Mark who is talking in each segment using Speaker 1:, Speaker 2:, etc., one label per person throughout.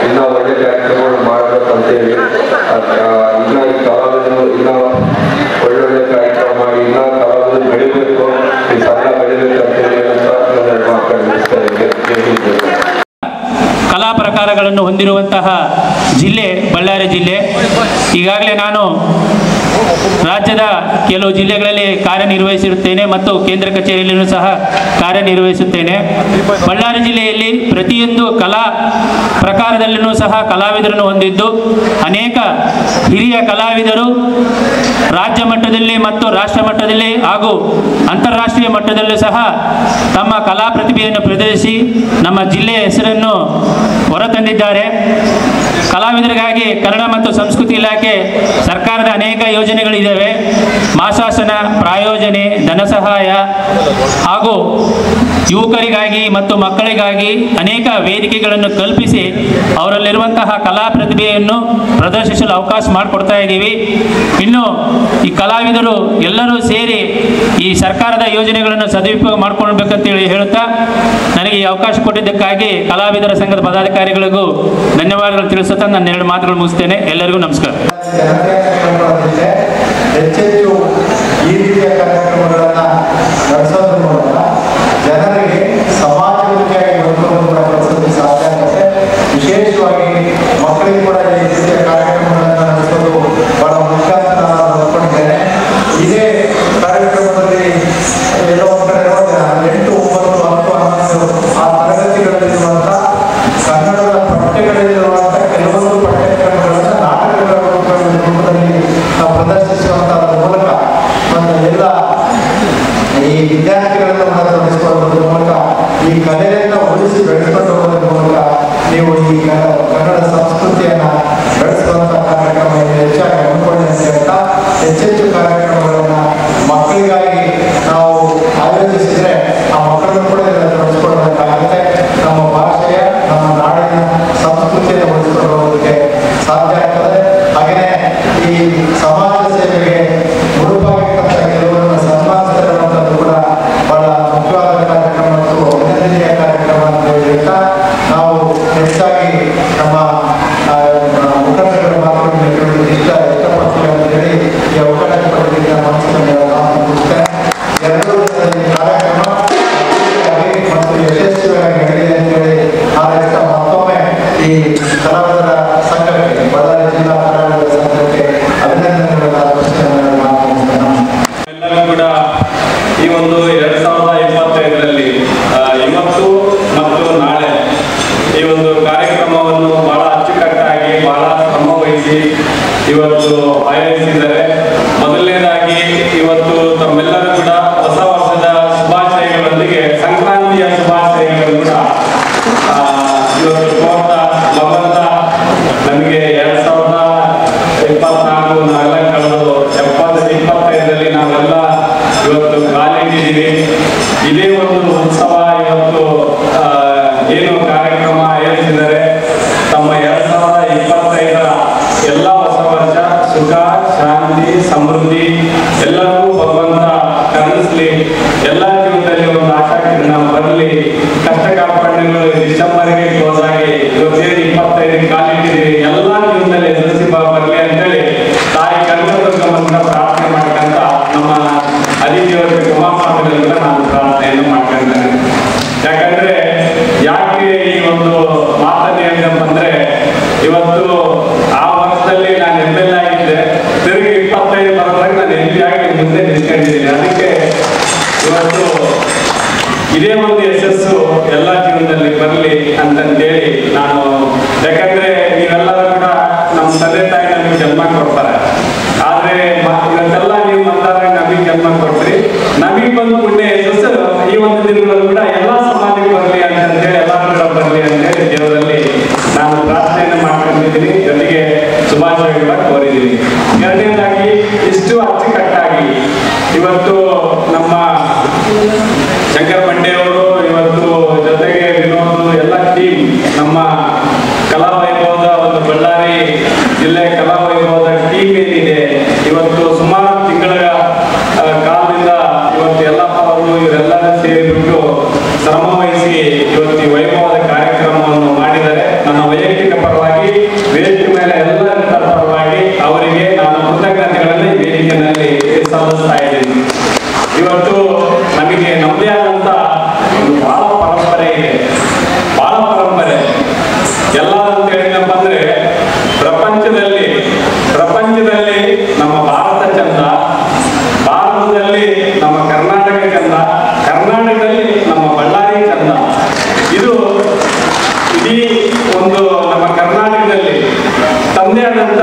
Speaker 1: ಇನ್ನ ಒಳ್ಳೆ ಕಾರ್ಯಕ್ರಮಗಳು ಮಾಡಬೇಕಂತೇಳಿ ಇನ್ನ ಈ ಕಲಾವಿದರು ಇನ್ನ ಒಳ್ಳೊಳ್ಳೆ ಕಾರ್ಯಕ್ರಮ ಮಾಡಿ ಇನ್ನ ಕಲಾವಿದರು ಬೆಳಿಬೇಕು, ಈ ಸಂಘ ಬೆಳಿಬೇಕಂತೇಳಿ
Speaker 2: ಕಲಾ ಪ್ರಕಾರಗಳನ್ನು ಹೊಂದಿರುವಂತಹ ಜಿಲ್ಲೆ ಬಳ್ಳಾರಿ ಜಿಲ್ಲೆ. ಈಗಾಗಲೇ ನಾನು ರಾಜ್ಯದ ಕೆಲವು ಜಿಲ್ಲೆಗಳಲ್ಲಿ ಕಾರ್ಯನಿರ್ವಹಿಸಿರುತ್ತೇನೆ ಮತ್ತು ಕೇಂದ್ರ ಕಚೇರಿಯಲ್ಲಿಯೂ ಸಹ ಕಾರ್ಯನಿರ್ವಹಿಸುತ್ತೇನೆ. ಬಳ್ಳಾರಿ ಜಿಲ್ಲೆಯಲ್ಲಿ ಪ್ರತಿಯೊಂದು ಕಲಾ ಪ್ರಕಾರದಲ್ಲಿಯೂ ಸಹ ಕಲಾವಿದರನ್ನು ಹೊಂದಿದ್ದು ಅನೇಕ ಹಿರಿಯ ಕಲಾವಿದರು ರಾಜ್ಯ ಮಟ್ಟದಲ್ಲಿ ಮತ್ತು ರಾಷ್ಟ್ರ ಮಟ್ಟದಲ್ಲಿ ಹಾಗೂ ಅಂತಾರಾಷ್ಟ್ರೀಯ ಮಟ್ಟದಲ್ಲೂ ಸಹ ತಮ್ಮ ಕಲಾ ಪ್ರತಿಭೆಯನ್ನು ಪ್ರದರ್ಶಿಸಿ ನಮ್ಮ ಜಿಲ್ಲೆಯ ಹೆಸರನ್ನು ಹೊರತಂದಿದ್ದಾರೆ. ಕಲಾವಿದರಿಗಾಗಿ ಕನ್ನಡ ಮತ್ತು ಸಂಸ್ಕೃತಿ ಇಲಾಖೆ ಸರ್ಕಾರದ ಅನೇಕ ಯೋಜನೆಗಳಿದ್ದಾವೆ. ಮಾಸಾಸನ, ಪ್ರಾಯೋಜನೆ, ಧನ ಸಹಾಯ ಹಾಗೂ ಯುವಕರಿಗಾಗಿ ಮತ್ತು ಮಕ್ಕಳಿಗಾಗಿ ಅನೇಕ ವೇದಿಕೆಗಳನ್ನು ಕಲ್ಪಿಸಿ ಅವರಲ್ಲಿರುವಂತಹ ಕಲಾ ಪ್ರತಿಭೆಯನ್ನು ಪ್ರದರ್ಶಿಸಲು ಅವಕಾಶ ಮಾಡಿಕೊಡ್ತಾ ಇದ್ದೀವಿ. ಇನ್ನು ಈ ಕಲಾವಿದರು ಎಲ್ಲರೂ ಸೇರಿ ಈ ಸರ್ಕಾರದ ಯೋಜನೆಗಳನ್ನು ಸದುಪಯೋಗ ಮಾಡಿಕೊಳ್ಬೇಕಂತೇಳಿ ಹೇಳುತ್ತಾ ನನಗೆ ಈ ಅವಕಾಶ ಕೊಟ್ಟಿದ್ದಕ್ಕಾಗಿ ಕಲಾವಿದರ ಸಂಘದ ಪದಾಧಿಕಾರಿಗಳಿಗೂ ಧನ್ಯವಾದಗಳು ತಿಳಿಸುತ್ತಾ ನಾನು ಎರಡು ಮಾತುಗಳು ಮುಗಿಸ್ತೇನೆ. ಎಲ್ಲರಿಗೂ ನಮಸ್ಕಾರ.
Speaker 3: ಹೆಚ್ಚೆಚ್ಚು ಈ ರೀತಿಯ ಕಾರ್ಯಕ್ರಮಗಳನ್ನು ನಡೆಸೋದ್ರ ಮೂಲಕ ಜನರಿಗೆ ಸಮಾಜಮುಖಿಯಾಗಿ ಬದುಕೋದು ಕೂಡ ನಡೆಸೋದಕ್ಕೆ ಸಾಧ್ಯ ಆಗುತ್ತೆ. ವಿಶೇಷವಾಗಿ ಮಕ್ಕಳಿಗೆ ಕೂಡ ಈ ರೀತಿಯ ಕಾರ್ಯಕ್ರಮಗಳನ್ನು ನಡೆಸೋದು ಬಹಳ ಮುಖ್ಯ ಅಂತ ನಾನು ಅಂದ್ಕೊಂಡಿದ್ದೇನೆ. ಇದೇ ಕಾರ್ಯಕ್ರಮದಲ್ಲಿ ಎಲ್ಲೋ ಒಂದು ಕಡೆ 8, 9, 10, 11 ಆ ತರಗತಿಗಳಲ್ಲಿರುವಂಥ ಕನ್ನಡದ ಪಠ್ಯಗಳಲ್ಲಿರುವಂಥ ಕೆಲವೊಂದು ಪಠ್ಯಕ್ರಮಗಳನ್ನು ನಾಟಕಗಳ ರೂಪದಲ್ಲಿ ಪ್ರದರ್ಶಿಸುವಂಥದ್ರ ಮೂಲಕ ಮತ್ತು ಎಲ್ಲ ಈ ವಿದ್ಯಾರ್ಥಿಗಳನ್ನು ತೊಡಗಿಸಿಕೊಳ್ಳುವುದರ ಮೂಲಕ ಈ ಕಲೆಯನ್ನು ಉಳಿಸಿ ಬೆಳೆಸಿಕೊಂಡು ಹೋಗೋದ್ರ ಮೂಲಕ ನೀವು ಈ ಕನ್ನಡ ಸಂಸ್ಕೃತಿಯನ್ನು ಬೆಳೆಸುವಂಥ ಕಾರ್ಯಕ್ರಮ ಹೆಚ್ಚಾಗಿ ಹಮ್ಮಿಕೊಳ್ಳಿ ಅಂತ ಹೇಳ್ತಾ ಹೆಚ್ಚೆಚ್ಚು ಕಾರ್ಯಕ್ರಮಗಳನ್ನು ಮಕ್ಕಳಿಗಾಗಿ ನಾವು ಆಯೋಜಿಸಿದರೆ ಆ ಮಕ್ಕಳನ್ನು ಕೂಡ ತೊಡಗಿಸಿಕೊಳ್ಳಬೇಕಾಗುತ್ತೆ. ನಮ್ಮ ಭಾಷೆಯ, ನಮ್ಮ ನಾಡಿನ ಸಂಸ್ಕೃತಿಯನ್ನು ಉಳಿಸಿಕೊಂಡು ಹೋಗೋದಕ್ಕೆ ಸಾಧ್ಯ ಆಗ್ತದೆ. ಹಾಗೆಯೇ ಈ ಸಮಾಜ ಸೇವೆಗೆ ಮುಡುಪಾಗಿರ್ತಕ್ಕಂಥ ಕೆಲವರನ್ನು ಸನ್ಮಾನಿಸಿರುವಂಥದ್ದು ಕೂಡ ಬಹಳ ಮುಖ್ಯವಾದ ಕಾರ್ಯಕ್ರಮ ಮತ್ತು ಅಭಿನಂದನೀಯ ಕಾರ್ಯಕ್ರಮ ಅಂತ ಹೇಳ್ತಾ ನಾವು ಹೆಚ್ಚಾಗಿ ನಮ್ಮ ಮುಖಂಡರ ಮಾತುಗಳನ್ನು ಕೇಳೋದಕ್ಕೆ ಇಷ್ಟಪಡ್ತೀವಿ ಅಂತ ಹೇಳಿ ಈ ಅವಕಾಶ ಪಡೆದಿದ್ದ ಮನಸ್ಸಿನಲ್ಲಿ ಮುಗಿಸ್ತೇನೆ. ಎರಡೂ ಕಾರ್ಯಕ್ರಮ ಮತ್ತು ಯಶಸ್ವಿಯಾಗಿ ನಡೆಯಲಿ ಅಂತೇಳಿ ಹಾರೈಸ್ತಾ ಮತ್ತೊಮ್ಮೆ ಈ ಕಲಾವಿದರ ಸಂಘಕ್ಕೆ, ಬಳ್ಳಾರಿ ಜಿಲ್ಲಾ ಕಲಾವಿದರ ಸಂಘಕ್ಕೆ ಅಭಿನಂದನೆಗಳನ್ನು
Speaker 4: ಎಲ್ಲರೂ ಕೂಡ ಈ ಒಂದು 2025ರಲ್ಲಿ ಇವತ್ತು ಮತ್ತು ನಾಳೆ ಈ ಒಂದು ಕಾರ್ಯಕ್ರಮವನ್ನು ಬಹಳ ಅಚ್ಚುಕಟ್ಟಾಗಿ ಬಹಳ ಶ್ರಮವಹಿಸಿ ಇವತ್ತು ಆಯೋಜಿಸಿದ್ದಾರೆ. ಮೊದಲನೇದಾಗಿ ಇವತ್ತು ತಮ್ಮೆಲ್ಲರೂ ಕೂಡ ಹೊಸ ವರ್ಷದ ಶುಭಾಶಯಗಳೊಂದಿಗೆ ಸಂಕ್ರಾಂತಿಯ ಶುಭಾಶಯಗಳು ಕೂಡ ಇವತ್ತು ಕೋರ್ತಾ ಭಗವಂತ ನಮಗೆ 2024 ನಾಲ್ಕು ಕಳೆದು 2025ರಲ್ಲಿ ನಾವೆಲ್ಲ ಇವತ್ತು ಕಾಲಿಟ್ಟಿದ್ದೀವಿ. ಇದೇ ಒಂದು ಉತ್ಸವ ಇವತ್ತು ಏನು ಕಾರ್ಯಕ್ರಮ ಆಯೋಜಿಸಿದರೆ ತಮ್ಮ 2025ರ ಎಲ್ಲ ಹೊಸ ವರ್ಷ ಸುಖ, ಶಾಂತಿ, ಸಮೃದ್ಧಿ ಎಲ್ಲರಿಗೂ ಭಗವಂತ ಕರುಣಿಸ್ಲಿ. ಎಲ್ಲ ಜೀವನದಲ್ಲಿ ಒಂದು ಆಶಾ ಕಿರಣ ಬರಲಿ. ಕಷ್ಟ ಕಾರ್ಪಣ್ಯಗಳು ಡಿಸೆಂಬರ್ಗೆ ಕ್ಲೋಸ್ ಆಗಿ ಇವತ್ತೇನು 25ಕ್ಕೆ ಕಾಲಿಟ್ಟಿದ್ದೀವಿ, ಎಲ್ಲ ಜೀವನದಲ್ಲಿ ಎದುರಿಸಿ ಬರಲಿ ಅಂತೇಳಿ ತಾಯಿ ಕನಕದುರ್ಗಮ್ಮನ ಪ್ರಾರ್ಥನೆ ಮಾಡ್ಕೊಂತ ನಮ್ಮ ಅಧಿದೇವತೆ ಉಮಾಸ್ವಾಮಿಗಳಿಂದ ನಾನು ಪ್ರಾರ್ಥನೆಯನ್ನು ಮಾಡ್ಕೊಂಡೇನೆ. ಯಾಕಂದ್ರೆ ಯಾಕೆ ಈ ಒಂದು ಮಾತನ್ನು ಹೇಳಿದಪ್ಪಂದ್ರೆ ನಾನು, ಯಾಕಂದ್ರೆ ನೀವೆಲ್ಲರೂ ಕೂಡ ನಮ್ಮ ತಂದೆ ತಾಯಿ ನಮಗೆ ಜನ್ಮ ಕೊಡ್ತಾರೆ. ಆದ್ರೆ ಇವತ್ತೆಲ್ಲ ನೀವು ಬಂದಾಗ ನಮಗೆ ಜನ್ಮ ಕೊಡ್ತೀರಿ. ನಮಗೆ ಬಂದು ಪುಣ್ಯ ಯಶಸ್ಸು ಈ ಒಂದು ದಿನಗಳು ಕೂಡ ಎಲ್ಲಾ ಸಮಾಜಕ್ಕೆ ಬರಲಿ ಅಂತೇಳಿ, ಎಲ್ಲರೂ ಕೂಡ ಬರಲಿ ಅಂತೇಳಿ ದೇವರಲ್ಲಿ ನಾನು ಪ್ರಾರ್ಥನೆಯನ್ನು ಮಾಡ್ಕೊಂಡಿದ್ದೀನಿ. ಜೊತೆಗೆ ಶುಭಾಶಯ ಕೂಡ ಕೋರಿದ್ದೀನಿ. ಎರಡನೇದಾಗಿ ಇಷ್ಟು ಅಚ್ಚುಕಟ್ಟಾಗಿ ಇವತ್ತು ನಮ್ಮ ಶಂಕರ್ ಬಂಡೆಯವರು, ಇವತ್ತು ಜೊತೆಗೆ ವಿನೋದ್, ಎಲ್ಲ ಟೀಮ್, ನಮ್ಮ ಕಲಾವೈಭವದ ಒಂದು ಬಳ್ಳಾರಿ ಜಿಲ್ಲೆ ಕಲಾವೈಭವದ ಟೀಮ್ ಏನಿದೆ, ಇವತ್ತು ಸುಮಾರು ತಿಂಗಳ ಕಾಲದಿಂದ ಇವತ್ತು ಎಲ್ಲಪ್ಪ ಅವರು ಇವರೆಲ್ಲರೂ ಸೇರಿಬಿಟ್ಟು ಶ್ರಮ ವಹಿಸಿ ಇವತ್ತು ಈ ವೈಭವದ ಕಾರ್ಯಕ್ರಮವನ್ನು ಮಾಡಿದ್ದಾರೆ. ನನ್ನ ವೈಯಕ್ತಿಕ ಪರವಾಗಿ, ವೇದಿಕೆ ಮೇಲೆ ಎಲ್ಲರ ಪರವಾಗಿ ಅವರಿಗೆ ನಾನು ಕೃತಜ್ಞತೆಗಳಲ್ಲಿ ವೇದಿಕೆಯಲ್ಲಿ ಸಲ್ಲಿಸ್ತಾ ಇದ್ದೀನಿ. ಇವತ್ತು ನಮಗೆ ನಮ್ಮದೇ ಆದಂತ ಒಂದು ಬಹಳ ಪರಂಪರೆ ಇದೆ, ಬಹಳ ಪರಂಪರೆ. ಎಲ್ಲ ಅಂತ ಹೇಳಿದಪ್ಪ ಅಂದ್ರೆ ಪ್ರಪಂಚದಲ್ಲಿ ನಮ್ಮ ಭಾರತ ಚಂದ, ಭಾರತದಲ್ಲಿ ನಮ್ಮ ಕರ್ನಾಟಕ ಚಂದ, ಕರ್ನಾಟಕದಲ್ಲಿ ನಮ್ಮ ಬಳ್ಳಾರಿ ಚಂದ. ಇದು ಇಡೀ ಒಂದು ನಮ್ಮ ಕರ್ನಾಟಕದಲ್ಲಿ ತಂದೆ ಆದಂತ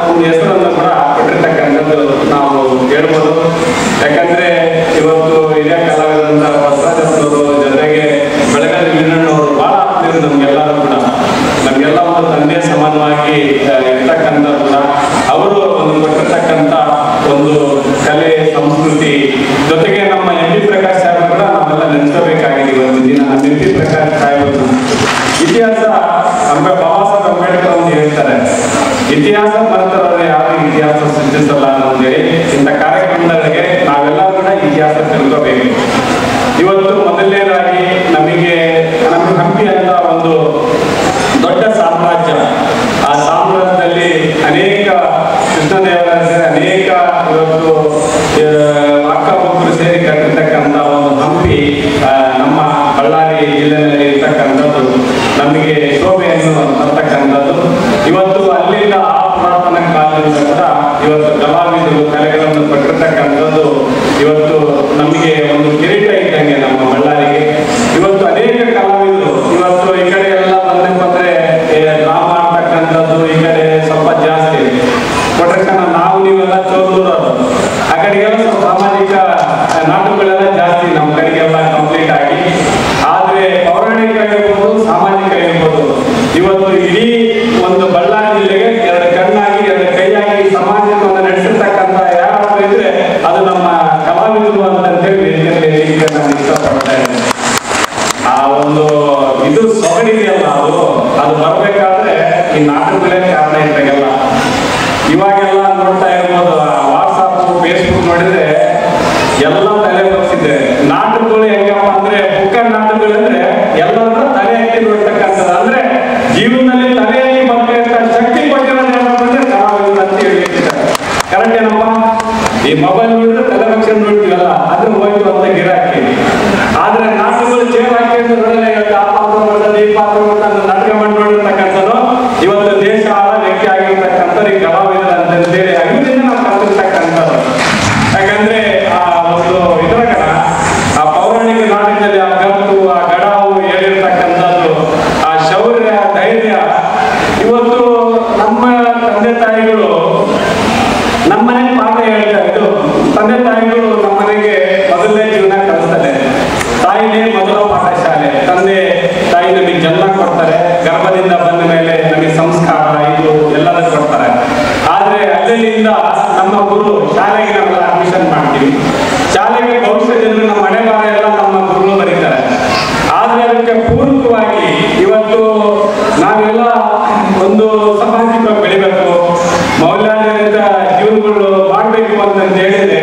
Speaker 4: ಒಂದು ಹೆಸರನ್ನು ಕೂಡ ಕೊಟ್ಟಿರ್ತಕ್ಕಂಥದ್ದು ನಾವು ಹೇಳ್ಬೋದು. ಯಾಕಂದ್ರೆ ಇವತ್ತು ಹಿರಿಯ ಕಲಾವಿದಂತ ಬಸವರಾಜನವರು, ಜೊತೆಗೆ ಬೆಳಗಾವಿ ವೀರಣ್ಣವರು ಬಹಳ ಆಗ್ತಿದ್ರು ನಮ್ಗೆಲ್ಲರೂ ಕೂಡ. ನಮ್ಗೆಲ್ಲ ಒಂದು ತಂದೆ ಸಮಾನವಾಗಿ ಇರ್ತಕ್ಕಂಥ ಕೂಡ ಅವರು ಒಂದು ಕೊಟ್ಟಿರ್ತಕ್ಕಂಥ ಒಂದು ಕಲೆ ಸಂಸ್ಕೃತಿ, ಜೊತೆಗೆ ನಮ್ಮ ಎಂ.ಪಿ. ಪ್ರಕಾಶ್ ಸಾಹೇಬ್ ಕೂಡ ನಾವೆಲ್ಲ ನೆನೆಸಬೇಕಾಗಿದೆ ಒಂದು ದಿನ. ನಮ್ಮ ಎಂ.ಪಿ. ಪ್ರಕಾಶ್ ಸಾಹೇಬ್ ಇತಿಹಾಸ ಬಾಬಾ ಸಾಹೇಬ್ ಅಂಬೇಡ್ಕರ್ ಅಂತ ಹೇಳ್ತಾರೆ, ಇತಿಹಾಸ ಮರೆತರೆ ಯಾರು ಇತಿಹಾಸ ಸೃಷ್ಟಿಸಲ್ಲ ಅಂತೇಳಿ. ಇಂಥ ಕಾರ್ಯಕ್ರಮಗಳಿಗೆ ನಾವೆಲ್ಲ ಕೂಡ ಇತಿಹಾಸ ತಿಳ್ಕೋಬೇಕು. ಇವತ್ತು ಮೊದಲನೇದಾಗಿ ನಮ್ಮ ಹಂಪಿ ಅಂತ ಒಂದು ದೊಡ್ಡ ಸಾಮ್ರಾಜ್ಯ, ಆ ಸಾಮ್ರಾಜ್ಯದಲ್ಲಿ ಅನೇಕ ಕೃಷ್ಣದೇವರಾಯ ಅನೇಕ ಇವತ್ತು ಅಕ್ಕಪಕ್ಕರು ಸೇರಿ ಕಟ್ಟಿರ್ತಕ್ಕಂಥ ಒಂದು ಹಂಪಿ ನಮ್ಮ ಬಳ್ಳಾರಿ ಜಿಲ್ಲೆಯಲ್ಲಿ ಇರ್ತಕ್ಕಂಥದ್ದು ನಮಗೆ ಶೋಭೆಯನ್ನು ತರ್ತಕ್ಕಂಥದ್ದು. ಇವತ್ತು ಅಲ್ಲಿಂದ ಆ ಪುರಾತನ ಕಾಲದಿಂದ ಕೂಡ ಇವತ್ತು ಕಲಾವಿದರು ಕಲೆಗಳನ್ನು ಕೊಟ್ಟಿರ್ತಕ್ಕಂಥದ್ದು ಇವತ್ತು ನಮಗೆ ಒಂದು ಕಿರೀಟ ಇದ್ದಂಗೆ ನಮ್ಮ ಬಳ್ಳಾರಿಗೆ. ಇವತ್ತು ಅನೇಕ ಕಲಾವಿದರು ಇವತ್ತು ಈ ಕಡೆ ಎಲ್ಲ ಬಂದ್ರೆ ಡ್ರಾಮಾ ಆಗ್ತಕ್ಕಂಥದ್ದು ಈ ಕಡೆ ಸ್ವಲ್ಪ ಜಾಸ್ತಿ ಕೊಟ್ಟಿರ್ತಾನ. ನಾವು ನೀವೆಲ್ಲ ಚೋದೂರರು, ಆ ಕಡೆಗೆಲ್ಲ ಸ್ವಲ್ಪ ಸಾಮಾಜಿಕ ನಾಟಕಗಳೆಲ್ಲ ಜಾಸ್ತಿ ನಮ್ಮ ಕಡೆಗೆಲ್ಲ ಕಂಪ್ಲೀಟ್ ಆಗಿ. ಆದ್ರೆ ಪೌರಾಣಿಕ ಇರ್ಬೋದು, ಸಾಮಾಜಿಕ ಇರ್ಬೋದು, ಇವತ್ತು ಇಡೀ ಒಂದು ಬಳ್ಳಾರಿ ಜಿಲ್ಲೆಗೆ ಎರಡು ಕಣ್ಣಾಗಿ ಎರಡು ಕೈಯಾಗಿ ಸಮಾಜವನ್ನು ನಡೆಸಿರ್ತಕ್ಕಂಥ ಯಾರಾದ್ರೂ ಇದ್ರೆ ಅದು ನಮ್ಮ ಕಲಾವಿದರು ಅಂತೇಳಿ ನಾನು ಇಷ್ಟಪಡ್ತಾ ಇದ್ದೇನೆ. ಆ ಒಂದು ಇದು ಸೊಗಡಿದೆಯಲ್ಲ, ಅದು ಬರ್ಬೇಕಾದ್ರೆ ಈ ನಾಟಕಗಳೇ ಕಾರಣ ಇದ್ದಾಗೆಲ್ಲ. ಇವಾಗೆಲ್ಲ ನೋಡ್ತಾ ಇರ್ಬೋದು, ವಾಟ್ಸಪ್ ಫೇಸ್ಬುಕ್ ನೋಡಿದ್ರೆ ಎಲ್ಲ ತಲೆ ಬರ್ತಿದೆ. ನಾಟಕಗಳು ಹೆಂಗಪ್ಪ ಅಂದ್ರೆ ಬುಕ್ಕರ್ ನಾಟಕಗಳಂದ್ರೆ ಎಲ್ಲರೂ ತಲೆ ಎತ್ತಿ ನೋಡ್ತಕ್ಕಂಥದ್ದು. ಅಂದ್ರೆ ಜೀವನದಲ್ಲಿ ತಲೆ ಎತ್ತಿ ಬರ್ತಕ್ಕಂಥ ಶಕ್ತಿ ಕೊಟ್ಟಿರೋದು ಅಂದ್ರೆ ಕಲಾವಿದರು ಅಂತ ಹೇಳಿರ್ತಾರೆ. ಕರೆಕ್ಟ್ ಏನಪ್ಪ? ಈ ಮೊಬೈಲ್ ನೋಡಿದ್ರೆ ತಲೆ ಪಕ್ಷ ನೋಡ್ತೀವಲ್ಲ, ಅದು ಹೋಯ್ತು ಅಂತ ಗಿರಾಕಿ. ಆದ್ರೆ ನಾಟಕಗಳು ಚೇರ್ ಹಾಕಿ ನೋಡಲ್ಲ, ಈ ಪಾತ್ರ ನಾಟಕ ಮಾಡಿ ನೋಡಿರ್ತಕ್ಕಂಥದ್ದು ಇವತ್ತು ದೇಶ ಆಳ ವ್ಯಕ್ತಿ ಆಗಿರ್ತಕ್ಕಂಥದ್ದು ಈ ಕಲಾವಿದರು ಅಂತೇಳಿ ಅಲ್ಲಿಂದ ನಾವು ಕಲ್ತಿರ್ತಕ್ಕಂಥದ್ದು. ಯಾಕಂದ್ರೆ ಆ ಒಂದು ಇದರಗಣ ಆ ಪೌರಾಣಿಕ ನಾಟಕದಲ್ಲಿ ಆ ಗತ್ತು, ಆ ಗಡಾವು ಹೇಳಿರ್ತಕ್ಕಂಥದ್ದು, ಆ ಶೌರ್ಯ, ಧೈರ್ಯ. ಇವತ್ತು ನಮ್ಮ ತಂದೆ ತಾಯಿಗಳು ನಮ್ಮನೆಗೆ ಪಾಠ ಹೇಳ್ತಾರೆ. ಇದು ತಂದೆ ತಾಯಿಗಳು ನಮ್ಮನೆಗೆ ಮೊದಲನೇ ಜೀವನ ಕಲಿಸ್ತಾರೆ. ತಾಯಿನೇ ಮೊದಲ ಪಾಠಶಾಲೆ. ತಂದೆ ತಾಯಿ ನಮಗೆ ಜನ್ಮ ಕೊಡ್ತಾರೆ, ಗರ್ಭದಿಂದ ಬಂದ ಮೇಲೆ ನಮಗೆ ಸಂಸ್ಕಾರ ಇದು ಎಲ್ಲದೂ ಕೊಡ್ತಾರೆ. ಆದ್ರೆ ಅಲ್ಲಿಂದ ನಮ್ಮ ಗುರು ಶಾಲೆಗೆ ನಾವೆಲ್ಲ ಅಡ್ಮಿಷನ್ ಮಾಡ್ತೀವಿ. ಶಾಲೆಗೆ ಭವಿಷ್ಯದಲ್ಲಿ ನಮ್ಮ ಮನೆ ಬಾರ ಎಲ್ಲ ನಮ್ಮ ಗುರುಗಳು ಬರೀತಾರೆ. ಆದ್ರೆ ಅದಕ್ಕೆ ಪೂರಕವಾಗಿ ಇವತ್ತು ನಾವೆಲ್ಲ ಒಂದು ಸಾಮಾಜಿಕವಾಗಿ ಬೆಳಿಬೇಕು, ಮೌಲ್ಯಾಧಾರಿತ ಜೀವನಗಳು ಮಾಡಬೇಕು ಅಂತ ಹೇಳಿದ್ರೆ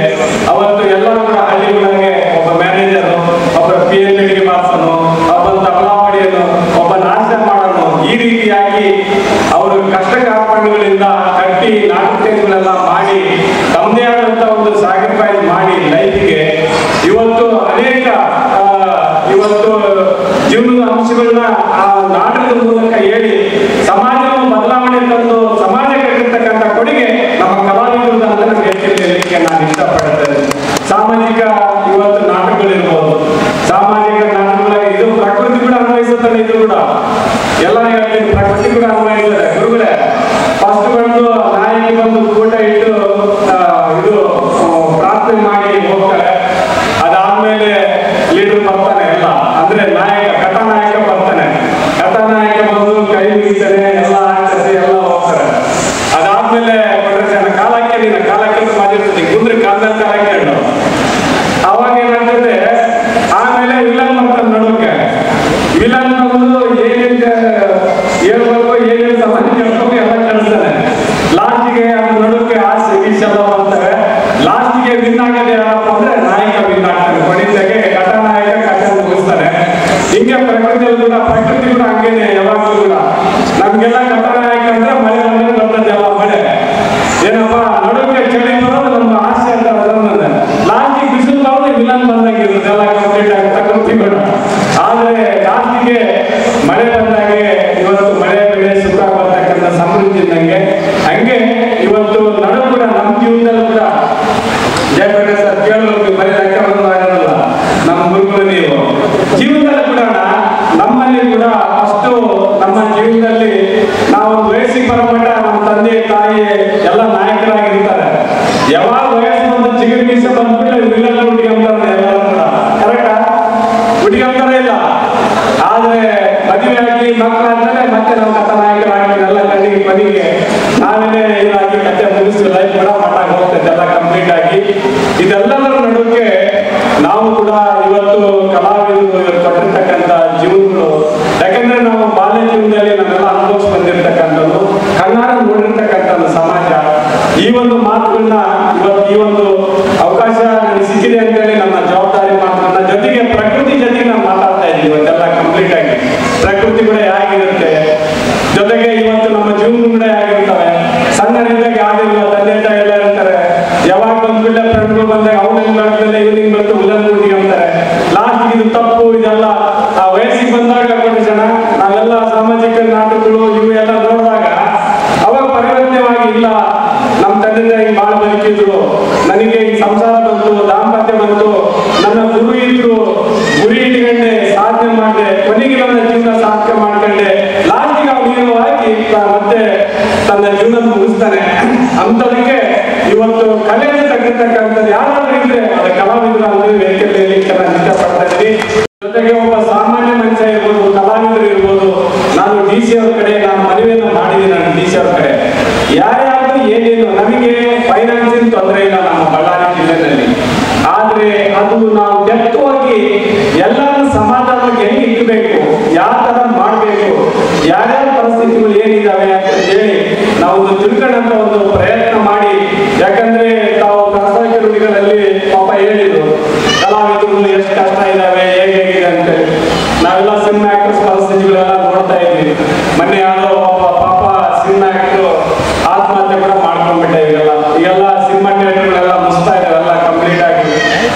Speaker 4: ಅವತ್ತು ಎಲ್ಲರೂ ಕೂಡ ಹಳ್ಳಿಗಳಿಗೆ ಒಬ್ಬ ಮ್ಯಾನೇಜರು, ಒಬ್ಬ PhD ಪಾಸನು, ಒಬ್ಬ ತಬಲಾವಡಿಯನ್ನು, ಒಬ್ಬ ನಾಟ್ಯ ಮಾಡೋನು, ಈ ರೀತಿಯಾಗಿ ಅವರು ಕಷ್ಟ ಕಾರ್ಪಣ್ಯಗಳಿಂದ ಕಟ್ಟಿ ನಾಟಕಗಳೆಲ್ಲ ಮಾಡಿ ತಮ್ಮದೇ ಆದಂತ ಒಂದು ಸ್ಯಾಕ್ರಿಫೈಸ್ ಮಾಡಿ ಲೈಫ್ಗೆ ಇವತ್ತು ಅನೇಕ ಇವತ್ತು ಜೀವನದ ಅಂಶಗಳನ್ನ ಆ ನಾಟಕದ ಮೂಲಕ ಹೇಳಿ ಸಮಾಜವನ್ನು ಬದಲಾವಣೆ ತಂದು ಸಮಾಜ ಕಟ್ಟಿರ್ತಕ್ಕಂಥ ಕೊಡುಗೆ ನಮ್ಮ ಕಲಾವಿದರು ಅಂತ ನಮ್ಗೆ ಹೇಳಲಿಕ್ಕೆ ನಾನು ಇಷ್ಟಪಡ್ತೇನೆ. ಸಾಮಾಜಿಕ ಇವತ್ತು ನಾಟಕಗಳಿರ್ಬೋದು, ಸಾಮಾಜಿಕ ನಾಟಕಗಳ ಇದು ಪ್ರಕೃತಿ ಕೂಡ ಅನ್ವಯಿಸುತ್ತದೆ. ಇದು ಕೂಡ ಎಲ್ಲ ಹೇಳ್ತೀನಿ, ಪ್ರಕೃತಿ ಕೂಡ ಅನ್ವಯಿಸ್ತದೆ. ಗುರುಗಳೇ ಫಸ್ಟ್ ಬಂದು ನಾಯಿಗೆ ಬಂದು ಊಟ ಇಟ್ಟು ಇದು ಪ್ರಾರ್ಥನೆ ಮಾಡಿ ಹೋಗ್ತಾರೆ. ಅದಾದ್ಮೇಲೆ ಲೀಡರ್ ಬರ್ತಾನೆ, ಎಲ್ಲ ಅಂದ್ರೆ ನಾಯಕ ಕಥಾನಾಯಕ ಬರ್ತಾನೆ. ಕಥಾನಾಯಕ ಬಂದು ಕೈ ಮುಗಿತಾನೆ, ಎಲ್ಲ ಆಗ್ತದೆ, ಎಲ್ಲ ಹೋಗ್ತಾರೆ. ಅದಾದ್ಮೇಲೆ ನನ್ನ ಕಾಲಕ್ಕೆ ನೀನು ಕಾಲಕ್ಕೆ ಮಾಡಿರ್ತೀನಿ, ಕುಂದ್ರೆ ಕಾಲದಲ್ಲಿ ಕಾಲಕ್ಕೆ ಹೇಳು. ಅವಾಗ ಏನಾಗ್ತದೆ, ಆಮೇಲೆ ವಿಲನ್ ಬರ್ತಾನೆ ನಡುಕ್ಕೆ. ವಿಲನ್ ಬಂದು ಏನೇನು ಹೇಳ್ಬೇಕು, ಏನೇನು ಸಮಾಜ ಕೇಳ್ಬೇಕು ಎಲ್ಲ ಕಳಿಸ್ತಾನೆ. ಲಾಸ್ಟಿಗೆ ಅದು ನಡುಕ್ಕೆ ಆಸೆ ಎಲ್ಲ ಬರ್ತಾರೆ. ಲಾಸ್ಟಿಗೆ ವಿನ್ ಆಗೋದು ಯಾರಪ್ಪ ಅಂದ್ರೆ ನಾಯಕ ವಿನ್ ಆಗ್ತಾನೆ. ಕೊನೆಗೆ ಕಥಾನಾಯಕ ಕಥೆ ಮುಗಿಸ್ತಾನೆ. ಹಿಂಗೆ ಪ್ರಕೃತಿಯಲ್ಲಿ ಕೂಡ, ಪ್ರಕೃತಿ ಕೂಡ ಹಂಗೇನೆ ಯಾವಾಗಲೂ ಕೂಡ. ನಮ್ಗೆಲ್ಲ ಕಥಾನಾಯಕ ಅಂದ್ರೆ ಮಳೆ ಬಂದ್ರೆ ಬರ್ತದೆಲ್ಲ ಮಳೆ. ಏನಪ್ಪ ನಡುಕ್ಕೆ ಚಳಿ ಬರೋದು ನಮ್ಮ ಆಸೆ ಅಂತ ಅದನ್ನ ಲಾಸ್ಟಿಗೆ ಬಿಸಿಲು ಬರೋದು ವಿಲನ್ ಬಂದಾಗಿರುತ್ತೆ, ಎಲ್ಲ ಕಂಪ್ಲೀಟ್ ಆಗಿ ಪ್ರಕೃತಿ ಕೂಡ. ಆದ್ರೆ ಲಾಸ್ಟಿಗೆ ಮಳೆ ಬಂದಾಗೆ ಇವತ್ತು ಮಳೆ ಬೆಳೆ ಸುಖ ಬರ್ತಕ್ಕಂಥ ಸಮೃದ್ಧಿ ಇದ್ದಂಗೆ, ಹಂಗೆ ಇವತ್ತು ನಡು ಕೂಡ ನಮ್ಮ ಜೀವನದಲ್ಲೂ ಕೂಡ ಜಯಪ್ರಕಾಶ್ ಸರ್ ಕೇಳೋದು ಬರೀ ಲೆಕ್ಕ ಬರೋದಾಗಲ್ಲ. ನಮ್ಮ ಗುರುಗಳು ನೀವು ಜೀವನದಲ್ಲಿ ಕೂಡ ನಮ್ಮಲ್ಲಿ ಕೂಡ ಅಷ್ಟು ನಮ್ಮ ಜೀವನದಲ್ಲಿ ನಾವು ವಯಸ್ಸಿಗೆ ಬರಮಟ್ಟ ನಮ್ಮ ತಂದೆ ತಾಯಿ ಎಲ್ಲ ನಾಯಕರಾಗಿರ್ತಾರೆ. ಯಾವಾಗ ವಯಸ್ಸು ಒಂದು ಚಿಗುರು ಮೀಸೆ ಬಂದ್ಬಿಟ್ಟು ವಿಲನ್ ಹುಡುಗಿಂತಾರೆ ಎಲ್ಲರೂ ಕೂಡ. ಕರೆಕ್ಟಾ? ಹುಡುಗಿಂತಾರೆ ಇಲ್ಲ. ಆದ್ರೆ ಮದುವೆ ಆಗಿ ಮಕ್ಕಳಾದ್ಮೇಲೆ ಮತ್ತೆ ನಾವು ಕಥಾನಾಯಕರಾಗಿ ಎಲ್ಲ ಕಣ್ಣಿಗೆ ಮನೆಗೆ ನಾವೇನೇ ಇದಾಗಿ ಕಥೆ ಮುಗಿಸಿ ಲೈಫ್ ಕೂಡ ಮಟ್ಟಾಗಿ ಹೋಗ್ತೈತೆ ಎಲ್ಲ ಕಂಪ್ಲೀಟ್ ಆಗಿ. ಇದೆಲ್ಲದರ ನಡುವೆ ನಾವು ಕೂಡ ಇವತ್ತು ಕಲಾವಿದರು ಕೊಟ್ಟಿರ್ತಕ್ಕಂಥ ಜೀವನಗಳು, ಯಾಕಂದ್ರೆ ನಾವು ಬಾಲ್ಯ ಜೀವನದಲ್ಲಿ ನಾವೆಲ್ಲ ಅನುಭವಿಸಿ ಬಂದಿರ್ತಕ್ಕಂಥದ್ದು, ಕಣ್ಣಾರೆ ನೋಡಿರ್ತಕ್ಕಂಥದ್ದು ಸಮಾಜ. ಈ ಒಂದು ಮಾತುಗಳನ್ನ ಇವತ್ತು ಈ ಒಂದು ಅವಕಾಶ ನನಗೆ ಸಿಕ್ಕಿದೆ ಅಂತೇಳಿ ನನ್ನ ಜವಾಬ್ದಾರಿ ಮಾತು, ನನ್ನ ಜೊತೆಗೆ ಪ್ರಕೃತಿ ಜೊತೆಗೆ ನಾನು ಮಾತಾಡ್ತಾ ಇದ್ದೀನಿ ಇವತ್ತೆಲ್ಲ ಕಂಪ್ಲೀಟ್ ಆಗಿ. ಪ್ರಕೃತಿ ಕೂಡ ಹೇಗಿರುತ್ತೆ, ಜೊತೆಗೆ ಇವತ್ತು ನಮ್ಮ ಜೀವನ ಕೂಡ ಹೇಗಿರ್ತವೆ. ಸಣ್ಣರಿದ್ದಾಗ ಯಾವ್ದಿಲ್ಲ, ತಂದೆ ತಾಯಿ ಎಲ್ಲ ಇರ್ತಾರೆ. ಯಾವಾಗ ಬಂದ್ಬಿಟ್ಟ ಫ್ರೆಂಡ್ಗಳು ಬಂದಾಗ ಅವ್ನಿಂಗ್ ಬರ್ತದೆ, ಇವನಿಂಗ್ ಬರ್ತು ಉಲ್ಲನ್ ಹುಡುಗಿ ಅಂತಾರೆ. ಲಾಸ್ಟ್ ಇದು ತಪ್ಪು, ಇದೆಲ್ಲ ಆ ವಯಸ್ಸಿಗೆ ಬಂದಾಗ ಕೊಂಡು ಜನ ನಾವೆಲ್ಲ ಸಾಮಾಜಿಕ ನಾಟಕಗಳು ಇವು ಎಲ್ಲ ನೋಡಿದಾಗ ಅವಾಗ ಪರಿವರ್ತನೆವಾಗಿ ಇಲ್ಲ, ನಮ್ಮ ತಂದೆ ತಾಯಿ ಬಾಳ ಬದುಕಿದ್ರು, ನನಗೆ ಈ ಸಂಸಾರ ಬಂತು, ದಾಂಪತ್ಯ ಬಂತು, ನನ್ನ ಗುರು ಇದ್ರು, ಗುರಿ ಇಟ್ಕೊಂಡೆ ಸಾಧನೆ ಮಾಡಿದೆ, ಕೊನೆಗೆ ನನ್ನ ಜೀವನ ಸಾಧನೆ ಮಾಡ್ಕೊಂಡೆ. ಲಾಸ್ಟಿಗೆ ಅವನು ಹಾಕಿ ಮತ್ತೆ ತನ್ನ ಜೀವನ ಮುಗಿಸ್ತಾನೆ. ಅಂತದಕ್ಕೆ ಇವತ್ತು ಕಲೆಯನ್ನು ತಗ್ಗಿರ್ತಕ್ಕಂಥದ್ದು ಯಾರಾದ್ರೂ ಇದ್ರೆ ಅದು ಕಲಾವಿದರು ಅಂದ್ರೆ ವೇದಿಕೆಯಲ್ಲಿ ನಾನು ಇಷ್ಟಪಡ್ತಾ ಇದ್ದೀನಿ. ಜೊತೆಗೆ ಒಬ್ಬ ಸಾಮಾನ್ಯ ಮನುಷ್ಯ ಇರ್ಬೋದು, ಕಲಾವಿದರು ಇರ್ಬೋದು. ನಾನು DC ಅವ್ರ ಕಡೆ ನಾನು ಮನವಿಯನ್ನು ಮಾಡಿದ್ದೀನಿ. ನಾನು DC ಅವ್ರ ಕಡೆ ಯಾರ್ಯಾರು ಏನೇನು ನಮಗೆ ಫೈನಾನ್ಸಿನ ತೊಂದರೆ ಇಲ್ಲ ನಮ್ಮ ಬಳ್ಳಾರಿ ಜಿಲ್ಲೆಯಲ್ಲಿ. ಆದ್ರೆ ಅದು ನಾವು ಡೆಪ್ತವಾಗಿ ಎಲ್ಲರೂ ಸಮಾಧಾನವಾಗಿ ಹೆಂಗೆ ಇಟ್ಬೇಕು, ಯಾವ ತರ ಮಾಡ್ಬೇಕು, ಯಾರ್ಯಾರ ಪರಿಸ್ಥಿತಿಗಳು ಏನಿದಾವೆ ಅಂತ ಹೇಳಿ ನಾವು ಒಂದು ತಿಳ್ಕೊಂಡಂತ ಒಂದು ಪ್ರಯತ್ನ ಮಾಡಿ. ಯಾಕಂದ್ರೆ ತಾವು ಖಾಸಗಿ ನುಡಿಗಳಲ್ಲಿ ಪಾಪ ಹೇಳಿದ್ರು ಕಲಾವಿದರು ಎಷ್ಟು ಕಷ್ಟ ಇದಾವೆ, ಹೇಗಿದೆ ಅಂತೇಳಿ. ನಾವೆಲ್ಲ ಸಿನಿಮಾ ಆಕ್ಟರ್ಸ್ ಪರಿಸ್ಥಿತಿಗಳೆಲ್ಲ ನೋಡ್ತಾ ಇದ್ವಿ. ಮೊನ್ನೆ ಯಾವುದೋ ಒಬ್ಬ ಪಾಪ ಸಿನಿಮಾ ಆಕ್ಟರ್ ಆತ್ಮಹತ್ಯೆ ಕೂಡ ಮಾಡ್ಕೊಂಡ್ಬಿಟ್ಟೆ. ಈಗೆಲ್ಲ ಸಿನಿಮಾ ಥಿಯೇಟರ್ಗಳೆಲ್ಲ ಮುಸ್ತಾ ಇದಾವೆಲ್ಲ ಕಂಪ್ಲೀಟ್ ಆಗಿ.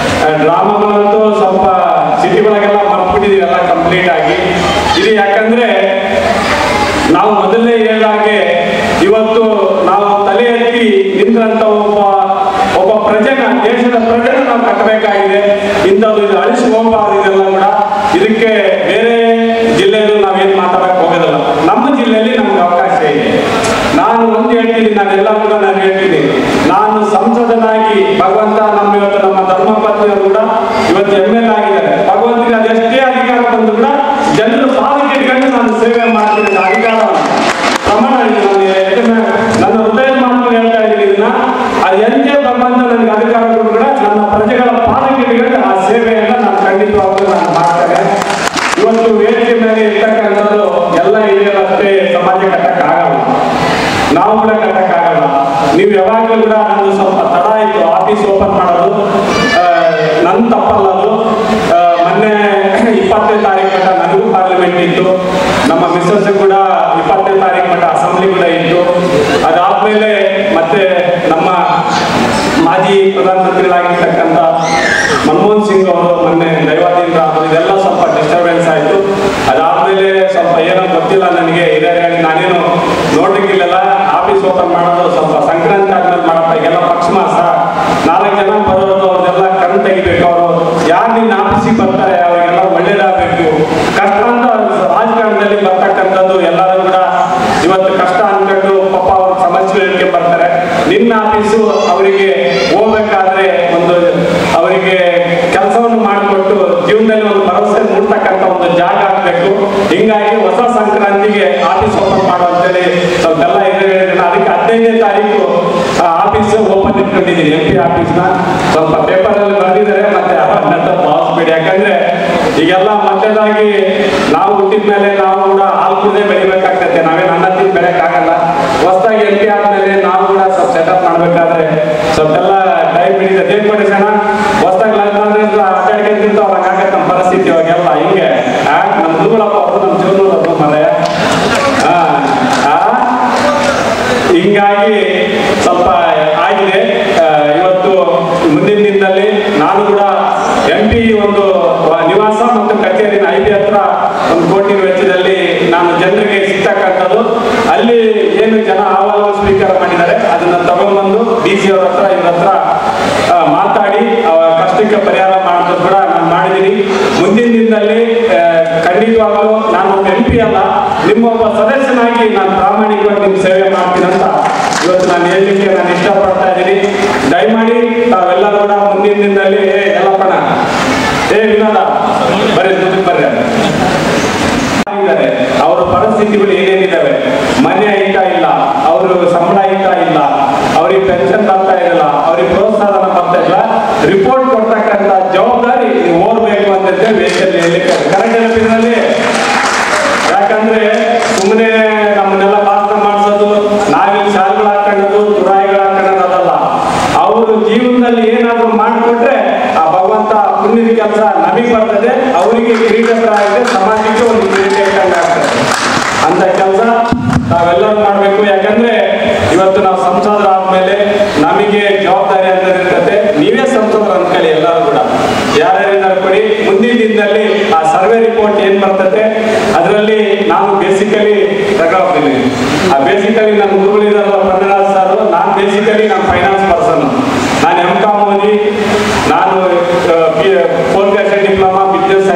Speaker 4: ಡ್ರಾಮಾಗಳಂತೂ ಸ್ವಲ್ಪ ಸಿಟಿಗಳಿಗೆಲ್ಲ ಮರ್ಬಿಟ್ಟಿದೀವಿ ಎಲ್ಲ ಕಂಪ್ಲೀಟ್ ಆಗಿ. ಇದು ಯಾಕಂದ್ರೆ ನಾವು ಮೊದಲನೇ ಹೇಳಿದಾಗೆ ಇವತ್ತು ನಾವು ತಲೆ ಎತ್ತಿ ನಿಂತಂತ ಒಬ್ಬ ಪ್ರಜೆನ, ದೇಶದ ಪ್ರಜೆನ ನಾವು ಕಟ್ಟಬೇಕಾಗಿದೆ. ಇಂಥದ್ದು ಇದು ಅಳಿಸಿ ಹೋಗಬಾರ್ದು. ಇದೆಲ್ಲ ಕೂಡ ಇದಕ್ಕೆ ಬೇರೆ ಜಿಲ್ಲೆಯಲ್ಲೂ ನಾವೇನು ಮಾತಾಡಕ್ ಹೋಗೋದಿಲ್ಲ. ನಮ್ಮ ಜಿಲ್ಲೆಯಲ್ಲಿ ನಮ್ಗೆ ಅವಕಾಶ ಇದೆ. ನಾನು ಒಂದು ಹೇಳ್ತೀನಿ, ನಾನೆಲ್ಲ ಕೂಡ ನಾನು ಹೇಳ್ತೀನಿ, ನಾನು ಸಂಸದನಾಗಿ ಭಗವಂತ ಇವತ್ತು ನಮ್ಮ ಧರ್ಮಪತ್ನಿಯವರು ಕೂಡ ಇವತ್ತು ML ಆಗಿದ್ದಾರೆ. ಭಗವಂತನಿಗೆ ಅದೆಷ್ಟೇ ಅಧಿಕಾರ ಬಂದು ಕೂಡ ಜನರು ಪಾದಕ್ಕೆ ಇಟ್ಕೊಂಡು ನಾನು ಸೇವೆ ಮಾಡ್ತೀನಿ. ಅಧಿಕಾರ ಪ್ರಮಾಣ ನನ್ನ ಹೃದಯ ಮಾತು ಹೇಳ್ತಾ ಇದ್ದೀನಿ. ಇದನ್ನ ಅದು ಎಂದೇ ಭಗವಂತ ನನಗೆ ಅಧಿಕಾರ ಕೂಡ ನನ್ನ ಪ್ರಜೆಗಳ ಪಾದಕ್ಕೆ ಇಟ್ಕೊಂಡು ಆ ಸೇವೆಯನ್ನ ನಾನು ಖಂಡಿತವಾಗ್ಲೂ ನಾನು ಮಾಡ್ತೇನೆ. ಇವತ್ತು ವೇದಿಕೆ ಮೇಲೆ ಇರ್ತಕ್ಕಂಥದ್ದು ಎಲ್ಲ ಹಿರಿಯರಷ್ಟೇ ಸಮಾಜ ಕಟ್ಟಕ್ಕಾಗಲ್ಲ, ನಾವು ಕೂಡ ಕಟ್ಟಕ್ಕಾಗಲ್ಲ. ನೀವು ಯಾವಾಗಲೂ ಕೂಡ ನಂದು ಸ್ವಲ್ಪ ತಡ ಆಯಿತು ಆಫೀಸ್ ಓಪನ್ ಮಾಡೋದು, ನನ್ನ ತಪ್ಪಲ್ಲ ಅದು. ಮೊನ್ನೆ 20ನೇ ತಾರೀಕು ಮಟ್ಟ ನನಗೂ ಪಾರ್ಲಿಮೆಂಟ್ ಇತ್ತು, ನಮ್ಮ ಮಿಸ್ಸಸ್ ಕೂಡ 20ನೇ ತಾರೀಕು ಮಟ್ಟ ಅಸೆಂಬ್ಲಿ ಕೂಡ ಇತ್ತು. ಅದಾದ್ಮೇಲೆ ಮತ್ತೆ ನಮ್ಮ ಮಾಜಿ ಪ್ರಧಾನಮಂತ್ರಿಗಳಾಗಿರ್ತಕ್ಕಂಥ ಮನಮೋಹನ್ ಸಿಂಗ್ ಅವರು ಮೊನ್ನೆ ದೈವಾಧೀನ ಆದರು. ಇದೆಲ್ಲ ಸ್ವಲ್ಪ ಡಿಸ್ಟರ್ಬೆನ್ಸ್ ಆಯಿತು. ಅದಾದ್ಮೇಲೆ ಸ್ವಲ್ಪ ಏನೋ ಗೊತ್ತಿಲ್ಲ ನನಗೆ, ಹಿರಿಯರಾಗಿ ನಾನೇನು ನೋಡ್ಲಿಕ್ಕಿಲ್ಲ. ಆಫೀಸ್ ಓಪನ್ ಮಾಡೋದು ಸ್ವಲ್ಪ ಸಂಕ್ರಾಂತಿ ಆದ್ಮೇಲೆ ಮಾಡಪ್ಪ, ಈಗೆಲ್ಲ ಪಕ್ಷ ಮಾಸ 4 ಜನ ಬರೋದು, ಅವ್ರನ್ನೆಲ್ಲ ಕಣ್ ತೆಗಿಬೇಕು. ಅವರು ಯಾರು ನಿನ್ನ ಆಫೀಸಿಗೆ ಬರ್ತಾರೆ ಅವರಿಗೆಲ್ಲ ಒಳ್ಳೇದಾಗಬೇಕು. ಕಷ್ಟ ಅಂತ ರಾಜಕಾರಣದಲ್ಲಿ ಬರ್ತಕ್ಕಂಥದ್ದು ಎಲ್ಲರೂ ಕೂಡ ಇವತ್ತು ಕಷ್ಟ ಅನ್ಕೊಂಡು ಪಾಪ ಅವ್ರ ಸಮಸ್ಯೆಗಳಿಗೆ ಬರ್ತಾರೆ. ನಿನ್ನ ಆಫೀಸು ಅವರಿಗೆ ಹೋಗ್ಬೇಕಾದ್ರೆ ಒಂದು ಅವರಿಗೆ ಕೆಲಸವನ್ನು ಮಾಡಿಕೊಟ್ಟು ಜೀವನದಲ್ಲಿ ಒಂದು ಭರವಸೆ ಮೂಡ್ತಕ್ಕಂಥ ಒಂದು ಜಾಗ ಆಗ್ಬೇಕು. ಹಿಂಗಾಗಿ ಹೊಸ ಸಂಕ್ರಾಂತಿಗೆ ಆಫೀಸ್ ಓಪನ್ ಮಾಡುವಂತೇಳಿ ಸ್ವಲ್ಪೆಲ್ಲ ಹೇಳಿದ್ರೆ ಅದಕ್ಕೆ 15ನೇ ತಾರೀಕು ಆಫೀಸ್ ಓಪನ್ ಇಟ್ಕೊಂಡಿದ್ದೀನಿ. MP ಆಫೀಸ್ನ ಸ್ವಲ್ಪ ಪೇಪರ್ ಅಲ್ಲಿ ಬರೆದಿದ್ದಾರೆ, ಮತ್ತೆ ಭಾವಿಸ್ಬೇಡಿ. ಯಾಕಂದ್ರೆ ಈಗೆಲ್ಲ ಮಧ್ಯದಾಗಿ ನಾವು ಹುಟ್ಟಿದ ಮೇಲೆ ನಾವು ಕೂಡ ಹಾಲು ಕುದೇ ಬೆಳಿಬೇಕಾಗ್ತದೆ. ನಾವೇನು ಅನ್ನ ತಿಂದು ಬೆಳೆಯಕ್ಕಾಗಲ್ಲ. ಹೊಸದಾಗಿ MP ಆದ್ಮೇಲೆ ನಾವು ಕೂಡ ಸ್ವಲ್ಪ ಸೆಟಪ್ ಮಾಡ್ಬೇಕಾದ್ರೆ ಸ್ವಲ್ಪೆಲ್ಲ ಟೈಮ್ ಹಿಡಿತದೆ. ಏನ್ ಮಾಡಿ ಜನ ಹೊಸದಾಗಿ ಅಡ್ಡಾಡ್ಕೊಂತಿಂತ ಅವ್ರಂಗೆ ಆಗತ್ತೆ ನಮ್ಮ ಪರಿಸ್ಥಿತಿ ಇವಾಗೆಲ್ಲ. ಹಿಂಗೆ ನಮ್ಮ ದುರ್ಗಳಪ್ಪ ಅವರು ನಮ್ಮ ಜೀವನದ ಮನೆ ಹಿಂಗಾಗಿ ಸ್ವಲ್ಪ ಆಗಿದೆ. ಇವತ್ತು ಮುಂದಿನ ದಿನದಲ್ಲಿ ನಾನು ಕೂಡ MP ಒಂದು ನಿವಾಸ ಮತ್ತು ಕಚೇರಿನ IB ಹತ್ರ 1 ಕೋಟಿ ವೆಚ್ಚದಲ್ಲಿ ನಾನು ಜನರಿಗೆ ಸಿಗ್ತಕ್ಕಂಥದ್ದು. ಅಲ್ಲಿ ಏನು ಜನ ಅಹವಾಲು ಸ್ವೀಕಾರ ಮಾಡಿದ್ದಾರೆ ಅದನ್ನ ತಗೊಂಡ್ಬಂದು DC ಅವ್ರ ಹತ್ರ ಇವ್ರ ಹತ್ರ ಮಾತಾಡಿ ಕಷ್ಟಕ್ಕೆ ಪರಿಹಾರ ಮಾಡೋದು ಕೂಡ ನಾನು ಮಾಡಿದ್ದೀನಿ. ಮುಂದಿನ ದಿನದಲ್ಲಿ ಖಂಡಿತವಾಗಲೂ ನಾನು ಒಬ್ಬ MP ಅಲ್ಲ, ನಿಮ್ಮೊಬ್ಬ ಸದಸ್ಯನಾಗಿ ನಾನು ಪ್ರಾಮಾಣಿಕವಾಗಿ ನಿಮ್ಮ ಸೇವೆ ಮಾಡ್ತೀನಿ ಅಂತ ಇವತ್ತು ನಾನು ಹೇಳಲಿಕ್ಕೆ ನಾನು ಇಷ್ಟಪಡ್ತಾ ಇದ್ದೀನಿ. ದಯಮಾಡಿ ತಾವೆಲ್ಲ ಕೂಡ ಮುಂದಿನ ದಿನದಲ್ಲಿ ಎಲ್ಲಪ್ಪಣ ವಿನೋದ ಬರೀ ದುಡ್ಡು ಬರ್ರಿ ಅವರ ಪರಿಸ್ಥಿತಿಗಳು ಏನೇನಿದ್ದಾವೆ, ಮನೆ ಐತಾ ಇಲ್ಲ, ಅವರು ಸಂಬಳ ಐತಾ ಇಲ್ಲ, ಅವ್ರಿಗೆ ಪೆನ್ಷನ್ ಬರ್ತಾ ಇರಲ್ಲ, ಅವ್ರಿಗೆ ಪ್ರೋತ್ಸಾಹನ ಬರ್ತಾ ಇಲ್ಲ, ರಿಪೋರ್ಟ್ ಕೊಡ್ತಕ್ಕಂಥ ಜವಾಬ್ದಾರಿ ನೀವು ಓದಬೇಕು ಅಂತ ವೇಷದಲ್ಲಿ ಹೇಳಲಿಕ್ಕೆ ಕರೆಕ್ಟ್. ಯಾಕಂದ್ರೆ ಸುಮ್ಮನೆ ನಮ್ಮನ್ನೆಲ್ಲ ಭಾಷಣ ಮಾಡಿಸೋದು, ನಾವಿಲ್ಲಿ ಶಾಲೆಗಳು ಹಾಕೊಳ್ಳೋದು, ತುರಾಯಿಗಳು ಹಾಕೊಳ್ಳೋದು ಅದಲ್ಲ. ಅವರು ಜೀವನದಲ್ಲಿ ಏನಾದ್ರು ಮಾಡಿಕೊಟ್ರೆ ಆ ಭಗವಂತ ಪುಣ್ಯದ ಕೆಲಸ ನಮಗೆ ಬರ್ತದೆ, ಅವರಿಗೆ ಕಿರೀಟರ ಆಗಿದೆ, ಸಮಾಜಕ್ಕೆ ಒಂದು ಕಿರೀಟ ಇಟ್ಟಂಗೆ ಆಗ್ತದೆ. ಅಂತ ಕೆಲಸ ನಾವೆಲ್ಲರೂ ಮಾಡಬೇಕು. ಯಾಕಂದ್ರೆ ಇವತ್ತು ನಾವು ಸಂಸದರಾದ್ಮೇಲೆ ನಮಗೆ ಜವಾಬ್ದಾರಿ ಅಂತ ಇರ್ತದೆ. ನೀವೇ ಸಂಸದರು ಅನ್ಕೊಳ್ಳಿ, ಎಲ್ಲರೂ ಕೂಡ ಯಾರ್ಯಾರಿದ್ದಾರೆ ಕೊಡಿ. ಮುಂದಿನ ದಿನದಲ್ಲಿ ಆ ಸರ್ವೆ ರಿಪೋರ್ಟ್ ಏನ್ ಬರ್ತದೆ ಅದರಲ್ಲಿ ನಾನು ಬೇಸಿಕಲಿ ತಗೊಳ್ತೀನಿ. ಆ ಬೇಸಿಕಲಿ ನನ್ನ ಗುರುಗಳಿದಾರಲ್ಲ ಪಂಡರಾಜ್ ಸರ್, ನಾನು ಬೇಸಿಕಲಿ ನಾನು ಫೈನಾನ್ಸ್ ಪರ್ಸನ್. ನಾನು M.Com ಓದಿ, ನಾನು post graduate diploma business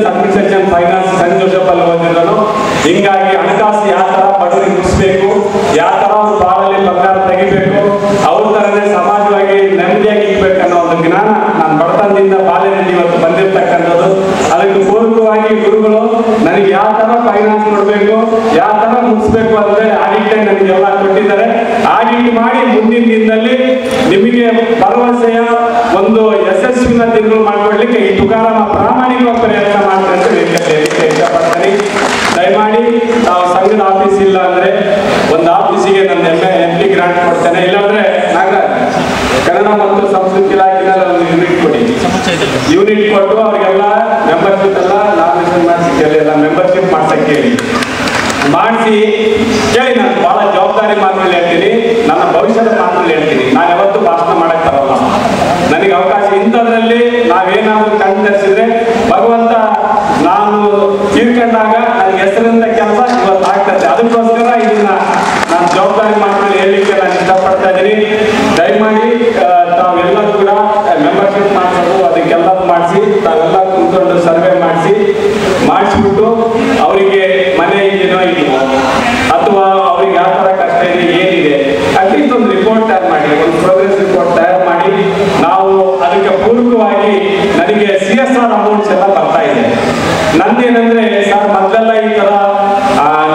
Speaker 4: administration finance saint Joseph ಅಲ್ಲಿ ಓದಿರೋನು. ಹಿಂಗಾಗಿ ಹಣಕಾಸು ಯಾವ ತರ ಬಡವರಿಗೆ ಮುಗಿಸ್ಬೇಕು, ಯಾವ ತರ ಅವ್ರ ಬಾಳಲ್ಲಿ ಬಂಗಾರ ತೆಗಿಬೇಕು, ಅವ್ರ ತರನೇ ಸಮಾಜವಾಗಿ ನೆಮ್ಮದಿಯಾಗಿ ಇರ್ಬೇಕು ಅನ್ನೋ ಒಂದು ಜ್ಞಾನ ನಾನು ಬಡತನದಿಂದ ಬಾಲ್ಯದಲ್ಲಿ ಇವತ್ತು ಬಂದಿರ್ತಕ್ಕಂಥದ್ದು. ಅದಕ್ಕೆ ಪೂರ್ವಕವಾಗಿ ಗುರುಗಳು ನನಗೆ ಯಾವ ತರ ಫೈನಾನ್ಸ್ ಮಾಡಬೇಕು, ಯಾವ ತರ ಮುಗಿಸ್ಬೇಕು ಅಂದ್ರೆ ಆಡಿಟ್ ನನಗೆಲ್ಲ ಕೊಟ್ಟಿದ್ದಾರೆ. ಆಡಿಟ್ ಮಾಡಿ ಮುಂದಿನ ದಿನದಲ್ಲಿ ನಿಮಗೆ ಭರವಸೆಯ ಒಂದು ಯಶಸ್ವಿನ ದಿನಗಳು ಮಾಡಿಕೊಡ್ಲಿಕ್ಕೆ ಈ ತುಕಾರಾಮ ಪ್ರಾಮಾಣಿಕ ಪ್ರಯತ್ನ ಮಾಡ್ತಾರೆ ಅಂತ ಹೇಳಲಿಕ್ಕೆ ಇಷ್ಟಪಡ್ತೀನಿ. ದಯಮಾಡಿ ನಾವು ಸಂಘದ ಆಫೀಸ್ ಇಲ್ಲ ಅಂದ್ರೆ ಒಂದು ಆಫೀಸಿಗೆ ನನ್ನ MP ಗ್ರಾಂಟ್ ಕೊಡ್ತೇನೆ. ಇಲ್ಲಾಂದ್ರೆ ನಾಗರಾಜ್ ಕನ್ನಡ ಮತ್ತು ಸಂಸ್ಕೃತಿ ಇಲಾಖೆನಲ್ಲಿ ಒಂದು ಯೂನಿಟ್ ಕೊಡಿ. ಯೂನಿಟ್ ಕೊಟ್ಟು ಅವ್ರಿಗೆಲ್ಲ ಮೆಂಬರ್ಶಿಪ್ ಎಲ್ಲ ನಾಮಿನೇಷನ್ ಮಾಡಿಸಿ ಎಲ್ಲ ಮೆಂಬರ್ಶಿಪ್ ಮಾಡ್ಸಕ್ಕೆ ಹೇಳಿ, ಮಾಡಿಸಿ ಕೇಳಿ. ನಾನು ಬಹಳ ಜವಾಬ್ದಾರಿ ಮಾತುಗಳು ಹೇಳ್ತೀನಿ, ನನ್ನ ಭವಿಷ್ಯದ ಮಾತುಗಳು ಹೇಳ್ತೀನಿ. ನಾನು ಯಾವತ್ತೂ ಭಾಷಣ ಮಾಡಕ್ ಬರಲ್ಲ. ನನಗೆ ಅವಕಾಶ ಇಂಥದ್ರಲ್ಲಿ ನಾವೇನಾದ್ರೂ ಕಣ್ಣು ತರಿಸಿದ್ರೆ ಭಗವಂತ ನಾನು ತೀರ್ಕೊಂಡಾಗ ನನಗೆ ಹೆಸರಿಂದ ಕೆಲಸ ಇವತ್ತು ಆಗ್ತದೆ. ಅದಕ್ಕೋಸ್ಕರ ಇದನ್ನ ನಾನು ಜವಾಬ್ದಾರಿ ಮಾತುಗಳು ಹೇಳಲಿಕ್ಕೆ ನಾನು ಇಷ್ಟಪಡ್ತಾ ಇದ್ದೀನಿ. ದಯಮಾಡಿ ತಾವೆಲ್ಲರೂ ಕೂಡ ಮೆಂಬರ್ಶಿಪ್ ಮಾಡಿಸೋದು ಅದಕ್ಕೆಲ್ಲರೂ ಮಾಡಿಸಿ, ತಾವೆಲ್ಲ ಕೂತ್ಕೊಂಡು ಸರ್ವೆ ಮಾಡಿಸ್ಬಿಟ್ಟು ಅವರಿಗೆ ಮನೆ ಇದೆಯೋ ಇದೆಯೋ ಅಥವಾ ಅವ್ರಿಗೆ ಯಾವ ತರ ಕಷ್ಟ ಇದೆ ಏನಿದೆ ಅಟ್ಲೀಸ್ಟ್ ಒಂದು ರಿಪೋರ್ಟ್ ತಯಾರು ಮಾಡಿ, ಒಂದು ಪ್ರೋಗ್ರೆಸ್ ರಿಪೋರ್ಟ್ ತಯಾರು ಮಾಡಿ ನಾವು ಅದಕ್ಕೆ ಪೂರಕವಾಗಿ ನನಗೆ CSR ಅಮೌಂಟ್ಸ್ ಎಲ್ಲ ಬರ್ತಾ ಇದೆ. ನಂದೇನಂದ್ರೆ ಸರ್ ಮೊದಲೆಲ್ಲ ಈ ತರ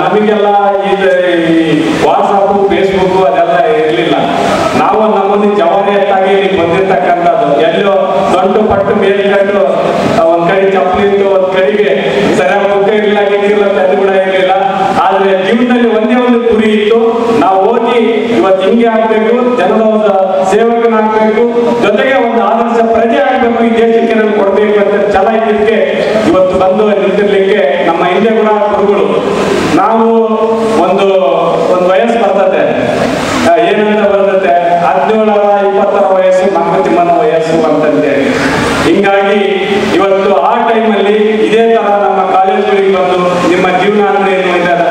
Speaker 4: ನಮಗೆಲ್ಲ ವಾಟ್ಸಪ್ ಫೇಸ್ಬುಕ್ ಅದೆಲ್ಲ ಇರಲಿಲ್ಲ. ನಾವು ನಮ್ಮಲ್ಲಿ ಜವಾಬ್ದಾರಿಯಾಗಿ ಬಂದಿರ್ತಕ್ಕಂಥದ್ದು ಎಲ್ಲೋ ದೊಡ್ಡ ಪಟ್ಟು ಮೇಲ್ಕಂಡು ಒಂದ್ ಕಡೆ ಚಪ್ಪಲಿತ್ತು, ಒಂದ್ ಕಡೆಗೆ ಸರಿಯಾಗಿ ಮುಖ ಇರಲಿಲ್ಲ, ಗಿಟ್ಟಿಲ್ಲ, ಅದು ಕೂಡ ಇರಲಿಲ್ಲ. ಆದ್ರೆ ಜೀವನದಲ್ಲಿ ಒಂದೇ ಒಂದು ಗುರಿ ಇತ್ತು, ನಾವು ಹೋಗಿ ಇವತ್ತು ಹಿಂಗೆ ಆಗ್ಬೇಕು, ಜನರ ಒಂದು ಸೇವಕನಾಗ್ಬೇಕು, ಜೊತೆಗೆ ಒಂದು ಆದರ್ಶ ಪ್ರಜೆ ಆಗ್ಬೇಕು, ಈ ದೇಶಕ್ಕೆ ನಮ್ಗೆ ಕೊಡ್ಬೇಕು ಅಂತ ಛಲ ಇದ್ದಕ್ಕೆ ಇವತ್ತು ಬಂದು ನಿಂತಿರ್ಲಿಕ್ಕೆ ನಮ್ಮ ಹಿಂದೆ ಕೂಡ ಗುರುಗಳು. ನಾವು ಒಂದು ವಯಸ್ಸು ಬರ್ತದೆ, ಏನಂತ ಬರ್ತದೆ 17-20 ವಯಸ್ಸು ಮಂಗತಿಮ್ಮನ ವಯಸ್ಸು ಅಂತಂತೇಳಿ. ಹಿಂಗಾಗಿ ಇವತ್ತು ಆ ಟೈಮಲ್ಲಿ ಇದೇ ತರ ನಮ್ಮ ಕಾಲೇಜುಗಳಿಗೆ ಬಂದು ನಿಮ್ಮ ಜೀವನ ಅಂದ್ರೆ ಏನು ಇದ್ದಾರೆ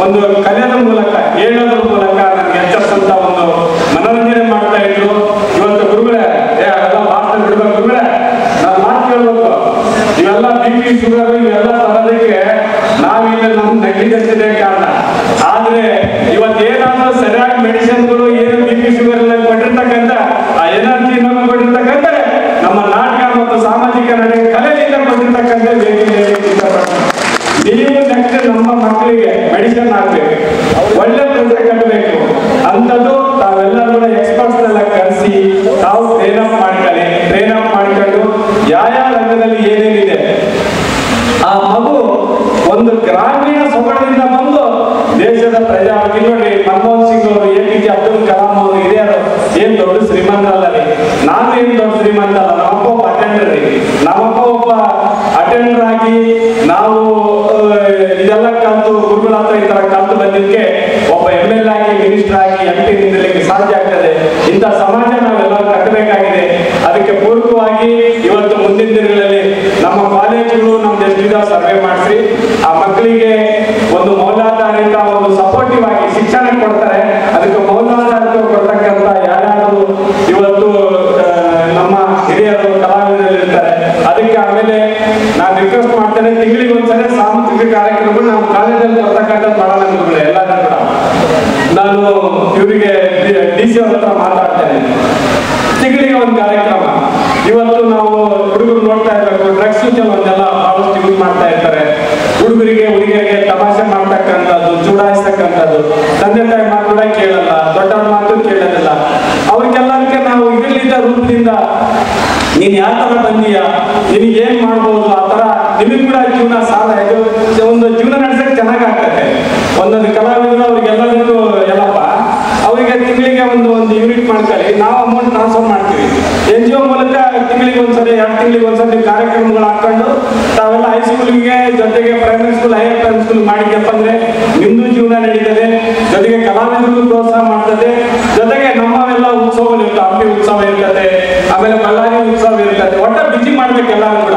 Speaker 4: ಒಂದು ಕಲಿಯೋದ್ರ ಮೂಲಕ ಹೇಳೋದ್ರ ಮೂಲಕ ನನಗೆ ಎಚ್ಚರಿಸಂತ ಒಂದು ಮನೋರಂಜನೆ ಮಾಡ್ತಾ ಇದ್ರು. ಇವತ್ತು ಗುರುಗಳೇ ಅದೆಲ್ಲ ಮಾತ್ರ ಬಿಡ್ಬೇಕು ಗುರುಗಳೇ, ನಾನು ಮಾತು ಕೇಳ್ಬೇಕು. ಇವೆಲ್ಲ BP ಶುಗರ್ ಇವೆಲ್ಲ ತರೋದಕ್ಕೆ ನಾವಿಲ್ಲ ನಮ್ಮ ನೆಗ್ಲಿಜೆನ್ಸ್ ಕಾರಣ. ಅಡಿಷನ್ ಆಗ್ಬೇಕು, ಒಳ್ಳೆ ಪ್ರೊಜೆಕ್ಟ್ ಕಟ್ಟಬೇಕು ಅಂತದ್ದು ತಾವೆಲ್ಲರೂ ಕೂಡ ಎಕ್ಸ್ಪರ್ಟ್ಸ್ ಎಲ್ಲ ಕರೆಸಿ ತಾವು ಟ್ರೈನ್ ಅಪ್ ಮಾಡ್ಕೊಂಡು ಯಾವ ರಂಗದಲ್ಲಿ ಏನೇನಿದೆ ಆ ಮಗು ಒಂದು ಗ್ರಾಮೀಣ ಸೊಗಡಿನಿಂದ ಬಂದು ದೇಶದ ಪ್ರಜಾವಾಗಿ ನೋಡಿ. ಮನಮೋಹನ್ ಸಿಂಗ್ ಅವರು, APJ ಅಬ್ದುಲ್ ಕಲಾಂ ಅವರು ಹಿರಿಯರು ಏನ್ ದೊಡ್ಡ ಶ್ರೀಮಂತರಲ್ಲ ರೀ, ನಾನು ಏನ್ ದೊಡ್ಡ ಶ್ರೀಮಂತ ಅಲ್ಲ, ನಮ್ಮಪ್ಪ ಒಬ್ಬ ಅಟೆಂಡರ್ ರೀ. ನಮ್ಮಪ್ಪ ಒಬ್ಬ ಅಟೆಂಡರ್ ಆಗಿ ನಾವು ಇದೆಲ್ಲ ಕಲ್ತು ಗುರುಗಳ ಹತ್ರ ಈ ತರ ಕಲ್ತು ಬಂದಿದ್ದಕ್ಕೆ ಒಬ್ಬ MLA ಆಗಿ, ಮಿನಿಸ್ಟರ್ ಆಗಿ, MP ನಿಲ್ಲಲಿಕ್ಕೆ ಸಾಧ್ಯ ಆಗ್ತದೆ. ಇಂಥ ಸಮಾಜ ನಾವೆಲ್ಲರೂ ಕಟ್ಟಬೇಕಾಗಿದೆ. ಅದಕ್ಕೆ ಪೂರಕವಾಗಿ ಇವತ್ತು ಮುಂದಿನ ದಿನಗಳಲ್ಲಿ ನಮ್ಮ ಕಾಲೇಜುಗಳು ನಮ್ದು ಎಷ್ಟಿದೆ ಸರ್ವೆ ಮಾಡಿಸಿ ಆ ಮಕ್ಕಳಿಗೆ ಒಂದು ಮೌಲ್ಯಾಧಾರಿತ ಒಂದು ಸಪೋರ್ಟಿವ್ ಆಗಿ ಶಿಕ್ಷಣ ಕೊಡ್ತಾರೆ. ಅದಕ್ಕೆ ಮೌಲ್ಯಾಧಾರಿತ ಕೊಡ್ತಕ್ಕಂಥ ಯಾರ್ಯಾರು ಇವತ್ತು ನಮ್ಮ ಹಿರಿಯರು ಕಲಾವಿದರು ಇರ್ತಾರೆ. ಅದಕ್ಕೆ ಆಮೇಲೆ ನಾನು ರಿಕ್ವೆಸ್ಟ್ ಮಾಡ್ತೇನೆ, ತಿಂಗಳಿಗೆ ಒಂದ್ಸಲ ಸಾಂಸ್ಕೃತಿಕ ಕಾರ್ಯಕ್ರಮ ನಮ್ಮ ಕಾಲೇಜಲ್ಲಿ ಕೊಡ್ತಕ್ಕಂಥದ್ದು ಮಾಡೋಣ ಮಕ್ಕಳು ಎಲ್ಲರೂ ಕೂಡ. ನಾನು ಇವರಿಗೆ DC ಅವ್ರ ಹತ್ರ ಮಾತಾಡ್ತೇನೆ, ತಿಂಗಳಿಗೆ ಒಂದು ಕಾರ್ಯಕ್ರಮ. ಇವತ್ತು ನಾವು ಹುಡುಗರು ನೋಡ್ತಾ ಇರ್ಬೇಕು, ಡ್ರಗ್ಸ್ ಕೆಲವೊಂದೆಲ್ಲ ಬಹಳಷ್ಟು ಯೂಸ್ ಮಾಡ್ತಾ ಇರ್ತಾರೆ. ಹುಡುಗರಿಗೆ ತಮಾಷೆ ಮಾಡ್ತಕ್ಕಂಥದ್ದು, ಚೂಡಾಯಿಸ್ತಕ್ಕಂಥದ್ದು, ತಂದೆ ತಾಯಿ ಮಾತು ಕೂಡ ಕೇಳಲ್ಲ, ದೊಡ್ಡವ್ರ ಮಾತು ಕೇಳೋದಿಲ್ಲ. ಅವ್ರಿಗೆಲ್ಲದಕ್ಕೆ ನಾವು ಇದರಿಂದ ರೂಪದಿಂದ ನೀನ್ ಯಾವ ತರ ಬಂದೀಯ, ನಿನಗೆ ಏನ್ ಮಾಡ್ಬೋದು, ಆ ತರ ನಿಮಗ್ ಕೂಡ ಜೀವನ ಸಾಲ ಒಂದು ಜೀವನ ನಡೆಸಕ್ಕೆ ಚೆನ್ನಾಗಾಗ್ತದೆ. ಒಂದೊಂದು ಕಲಾವಿದರು ಅವ್ರಿಗೆಲ್ಲರಿಗೂ ಎಲ್ಲಪ್ಪ ಅವರಿಗೆ ತಿಂಗಳಿಗೆ ಒಂದು ಯೂನಿಟ್ ಮಾಡ್ಕೊಳ್ಳಿ, ನಾವು ಅಮೌಂಟ್ ಟ್ರಾನ್ಸ್ಫರ್ ಮಾಡ್ತೀವಿ. NGO ಮೂಲಕ ತಿಂಗಳಿಗೆ ಒಂದ್ಸರಿ 2 ತಿಂಗಳಿಗೆ ಒಂದ್ಸರಿ ಕಾರ್ಯಕ್ರಮಗಳು ಹಾಕೊಂಡು ತಾವೆಲ್ಲ ಹೈಸ್ಕೂಲ್ಗೆ ಜೊತೆಗೆ primary school, higher primary school ಮಾಡಿದ್ಯಪ್ಪ ಅಂದ್ರೆ ನಿಮ್ದು ಜೀವನ ನಡೀತದೆ, ಜೊತೆಗೆ ಕಲಾವಿದರಿಗೂ ಪ್ರೋತ್ಸಾಹ ಮಾಡ್ತದೆ, ಜೊತೆಗೆ ನಮ್ಮವೆಲ್ಲ ಉತ್ಸವಗಳು ಇರ್ತವೆ, ಹಂಪಿ ಉತ್ಸವ ಇರ್ತದೆ, ಆಮೇಲೆ ಬಳ್ಳಾರಿ ಉತ್ಸವ ಇರ್ತದೆ. ಒಟ್ಟ ಬಿಜಿ ಮಾಡ್ಬೇಕು ಎಲ್ಲರೂ ಕೂಡ.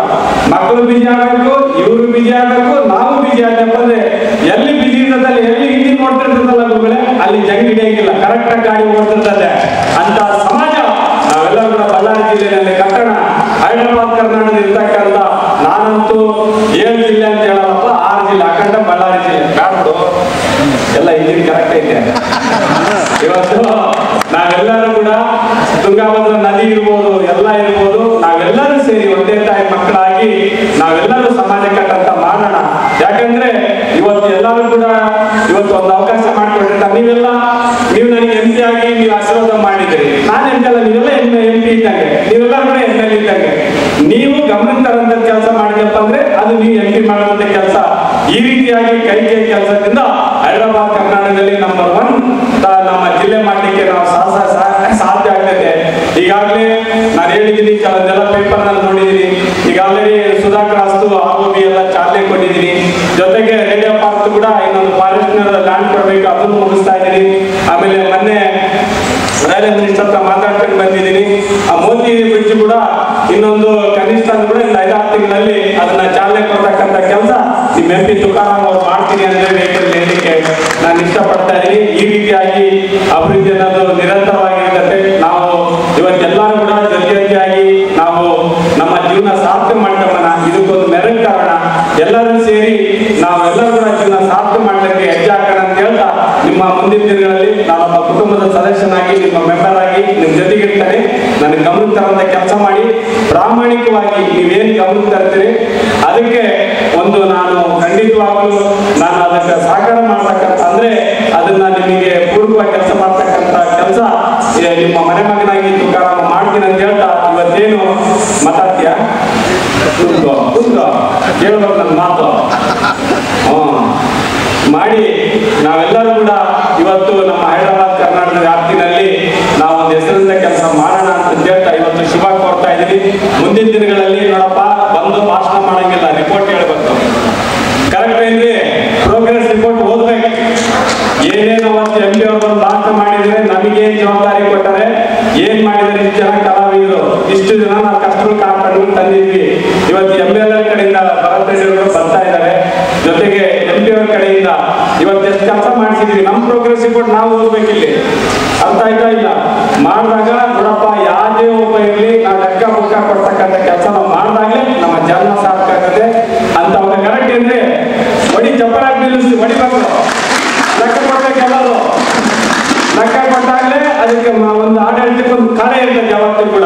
Speaker 4: ಮಕ್ಕಳು ಬಿಜಿ ಆಗ್ಬೇಕು, ಇವರು ಬಿಜಿ ಆಗ್ಬೇಕು, ನಾವು ಬಿಜಿ ಆಗ್ಬೇಕು. ಅಂದ್ರೆ ಎಲ್ಲಿ ಬಿಜಿ ಇರ್ತದಲ್ಲ, ಎಲ್ಲಿ ಹಿಂದಿ ನೋಡ್ತಿರ್ತದಲ್ಲ ಗುರುಗಳೇ, ಅಲ್ಲಿ ಜಂಗ್ ಹಿಡಿಯಂಗಿಲ್ಲ, ಕರೆಕ್ಟ್ ಆಗಿ ಗಾಡಿ ಓಡ್ತಿರ್ತದೆ. ಅಂತ ಸಮಾಜ ನಾವೆಲ್ಲರೂ ಕೂಡ ಬಳ್ಳಾರಿ ಜಿಲ್ಲೆಯಲ್ಲಿ ಕಟ್ಟಣ. ಹೈದರಾಬಾದ್ ಕರ್ನಾಟಕದಲ್ಲಿ ಇರ್ತಕ್ಕಂಥ ನಾನಂತೂ 7 ಜಿಲ್ಲೆ ಅಂತ ಹೇಳಲ್ಲಪ್ಪ, 6 ಜಿಲ್ಲೆ ಅಖಂಡ ಬಳ್ಳಾರಿ ಜಿಲ್ಲೆ ಕಾಡ್ಬಿಡು ಎಲ್ಲ ಇಲ್ಲಿ ಕರೆಕ್ಟ್ ಐತೆ. ಇವತ್ತು ನಾವೆಲ್ಲರೂ ಕೂಡ ತುಂಗಾಭದ್ರಾ ನದಿ ಇರ್ಬೋದು, ಎಲ್ಲ ಇರ್ಬೋದು, ನಾವೆಲ್ಲರೂ ಸೇರಿ ಒಂದೇ ತಾಯಿ ಮಕ್ಕಳಾಗಿ ನಾವೆಲ್ಲರೂ ಸಮಾಜ ಕಟ್ಟಂತ ಮಾಡೋಣ. ಯಾಕಂದ್ರೆ ಇವತ್ತು ಎಲ್ಲರೂ ಕೂಡ ಇವತ್ತು ಒಂದು ಅವಕಾಶ ಮಾಡಿಕೊಟ್ಟಿರ್ತಾರೆ. ನೀವು ನನಗೆ MP ಆಗಿ ನೀವು ಆಶೀರ್ವಾದ ಮಾಡಿದ್ರಿ, ನಾನು MP ಅಲ್ಲ, ನೀವೆಲ್ಲ MP ಇದ್ದಂಗೆ, ನೀವೆಲ್ಲ ಕೂಡ MLA ಇದ್ದಂಗೆ. ನೀವು ಗಮನ ತರಂತ ಕೆಲಸ ಮಾಡಿದಪ್ಪ ಅಂದ್ರೆ ಅದು ನೀವು MP ಮಾಡುವಂತ ಕೆಲಸ. ಈ ರೀತಿಯಾಗಿ ಕೈ ಕೆಲಸದಿಂದ ಹೈದರಾಬಾದ್ ಕರ್ನಾಟಕದಲ್ಲಿ ನಂಬರ್ 1 ನಮ್ಮ ಜಿಲ್ಲೆ ಮಾಡಲಿಕ್ಕೆ ನಾವು ಸಾಧ್ಯ ಆಗ್ತದೆ. ಈಗಾಗಲೇ ನಾನು ಹೇಳಿದ್ದೀನಿ, ಕೆಲವೊಂದೆಲ್ಲ ಪೇಪರ್ ನಲ್ಲಿ ನೋಡಿದ್ದೀನಿ. ಈಗ ಆಲ್ರೆಡಿ ಸುಧಾಕರ್ ಅಸ್ತು ROB ಎಲ್ಲ ಚಾಲನೆ ಕೊಟ್ಟಿದ್ದೀನಿ. ಜೊತೆಗೆ ರೇಡಿಯೋ ಪಾರ್ಕ್ ಕೂಡ ಇನ್ನೊಂದು ಫಾರೆಸ್ಟ್ ಲ್ಯಾಂಡ್ ಕೊಡಬೇಕು, ಅದನ್ನು ಮುಗಿಸ್ತಾ ಇದ್ದೀನಿ. ಆಮೇಲೆ ಮೊನ್ನೆ ರೈಲ್ವೆ ಮಿನಿಸ್ಟರ್ ಹತ್ರ ಮಾತಾಡ್ಕೊಂಡು ಬಂದಿದ್ದೀನಿ. ಆ ಮೋತಿ ಬ್ರಿಡ್ಜ್ ಕೂಡ ಇನ್ನೊಂದು ಕನಿಷ್ಠ ಕೂಡ 5-6 ತಿಂಗಳಲ್ಲಿ ಅದನ್ನ ಚಾಲನೆ ಕೊಡ್ತಕ್ಕಂಥ ಕೆಲಸ ನಿಮ್ಮ MP ತುಕಾರಾಮ್ ಅವ್ರು ಮಾಡ್ತೀನಿ ಅಂದ್ರೆ ಹೇಳಲಿಕ್ಕೆ ನಾನು ಇಷ್ಟಪಡ್ತಾ ಇದ್ದೀನಿ. ಈ ರೀತಿಯಾಗಿ ಅಭಿವೃದ್ಧಿ ಅನ್ನೋದು ನಿರಂತರವಾಗಿರ್ತದೆ. ನಾವು ಇವತ್ತೆಲ್ಲರೂ ಕೂಡ ಜೊತೆಯಾಗಿ ನಾವು ನಮ್ಮ ಜೀವನ ಸಾರ್ಥಕ ಮಾಡ್ಕೊಳ್ಳೋಣ. ಇದಕ್ಕೊಂದು ಮೆರಟ್ ಕಾರಣ ಎಲ್ಲರೂ ಸೇರಿ ನಾವೆಲ್ಲರೂ ಕೂಡ ಜೀವನ ಸಾರ್ಥಕ ಮಾಡಲಿಕ್ಕೆ ಹೆಜ್ಜೆ ಹಾಕೋಣ ಅಂತ ಹೇಳ್ತಾ, ನಿಮ್ಮ ಮುಂದಿನ ದಿನಗಳಲ್ಲಿ ನಾನೊಬ್ಬ ಕುಟುಂಬದ ಸದಸ್ಯನಾಗಿ, ನಿಮ್ಮ ಮೆಂಬರ್ ಆಗಿ ನಿಮ್ಮ ಜೊತೆಗಿರ್ತಾನೆ. ನನಗೆ ಗಮನ ತರಂತ ಕೆಲಸ ಮಾಡಿ ಪ್ರಾಮಾಣಿಕವಾಗಿ ನೀವೇನು ಗಮನ ತರ್ತೀರಿ ಅದಕ್ಕೆ ಒಂದು ನಾನು ಖಂಡಿತವಾಗ್ಲೂ ನಾನು ಅದಕ್ಕೆ ಸಹಕಾರ ಮಾಡ್ತಕ್ಕಂಥ, ಅಂದ್ರೆ ಅದನ್ನ ನಿಮಗೆ ಪೂರ್ವಕವಾಗಿ ಕೆಲಸ ಮಾಡ್ತಕ್ಕಂಥ ಕೆಲಸ ನಿಮ್ಮ ಮನೆ ಮಗನಾಗಿ ತುಕಾರಾಮ ಮಾಡ್ತೀನಿ ಅಂತ ಹೇಳ್ತಾ, ಇವತ್ತೇನು ಮಾತಾಡ್ತೀಯ ಕೇಳಬೇಕು ನನ್ನ ಮಾತು ಮಾಡಿ ನಾವೆಲ್ಲರೂ ಕೂಡ ಇವತ್ತು ನಮ್ಮ ಹೈದರಾಬಾದ್ ಕರ್ನಾಟಕದ ವ್ಯಾಪ್ತಿನಲ್ಲಿ ನಾವು ಒಂದು ಹೆಸರಿಂದ ಕೆಲಸ ಮಾಡೋಣ ಅಂತ ಹೇಳ್ತಾ ಇವತ್ತು ಶುಭ ಕೋರ್ತಾ ಇದ್ದೀವಿ. ಮುಂದಿನ ದಿನಗಳಲ್ಲಿ ನೋಡಪ್ಪ, ಬಂದು ಭಾಷಣ ಮಾಡಂಗಿಲ್ಲ, ರಿಪೋರ್ಟ್ ಹೇಳ್ಬೇಕು. ಕರೆಕ್ಟ್ ಏನ್ರಿ? ಪ್ರೋಗ್ರೆಸ್ ರಿಪೋರ್ಟ್ ಓದ್ಬೇಕು. ಏನೇನು ಅವತ್ತು MP ಅವರು ಬಂದು ಭಾಷಣ ಮಾಡಿದ್ರೆ ನಮಗೇನ್ ಜವಾಬ್ದಾರಿ ಕೊಟ್ಟರೆ, ಏನ್ ಮಾಡಿದ್ರೆ ಇಷ್ಟು ಜನ ಕಲಾವಿದರು, ಇಷ್ಟು ಜನ ನಾವು ಕಷ್ಟಗಳು ಕಾಪಾಡು ತಂದಿದ್ವಿ. ಇವತ್ತು MLA ಕಡೆಯಿಂದ ಭರತ್ ರೆಡ್ಡಿ ಅವರು ಬರ್ತಾ ಇದ್ದಾರೆ, ಜೊತೆಗೆ MP ಅವರ ಕಡೆಯಿಂದ ಇವತ್ತು ಎಷ್ಟು ಕೆಲಸ ಮಾಡಿಸಿದ್ವಿ. ನಮ್ಮ ಪ್ರೋಗ್ರೆಸ್ ರಿಪೋರ್ಟ್ ನಾವು ಓದ್ಬೇಕಿಲ್ಲಿ. ಅರ್ಥ ಆಯ್ತಾ ಇಲ್ಲ? ಮಾಡಿದಾಗ ನೋಡಪ್ಪ, ಯಾವುದೇ ಒಬ್ಬ ಇರಲಿ, ನಾವು ಲೆಕ್ಕ ಬುಕ್ಕ ಕೊಡ್ತಕ್ಕಂಥ ಕೆಲಸ ನಾವು ಮಾಡಿದಾಗಲೇ ನಮ್ಮ ಜನ್ಮ ಸಾರ್ಥಕ ಆಗ್ತದೆ ಅಂತ. ಅವಾಗ ಕರೆಕ್ಟ್ ಅಂದ್ರೆ ಒಡಿ ಚಪ್ಪರಾಗಿ ನಿಲ್ಲಿಸಿ ಹೊಡಿಬೇಕು, ಲೆಕ್ಕ ಕೊಡ್ಬೇಕೆಲ್ಲರೂ. ಲೆಕ್ಕ ಕೊಟ್ಟಾಗಲೇ ಅದಕ್ಕೆ ಒಂದು ಆಡಳಿತಕ್ಕೆ ಒಂದು ಕಾರ್ಯ ಇರ್ತದೆ ಯಾವತ್ತೂ ಕೂಡ.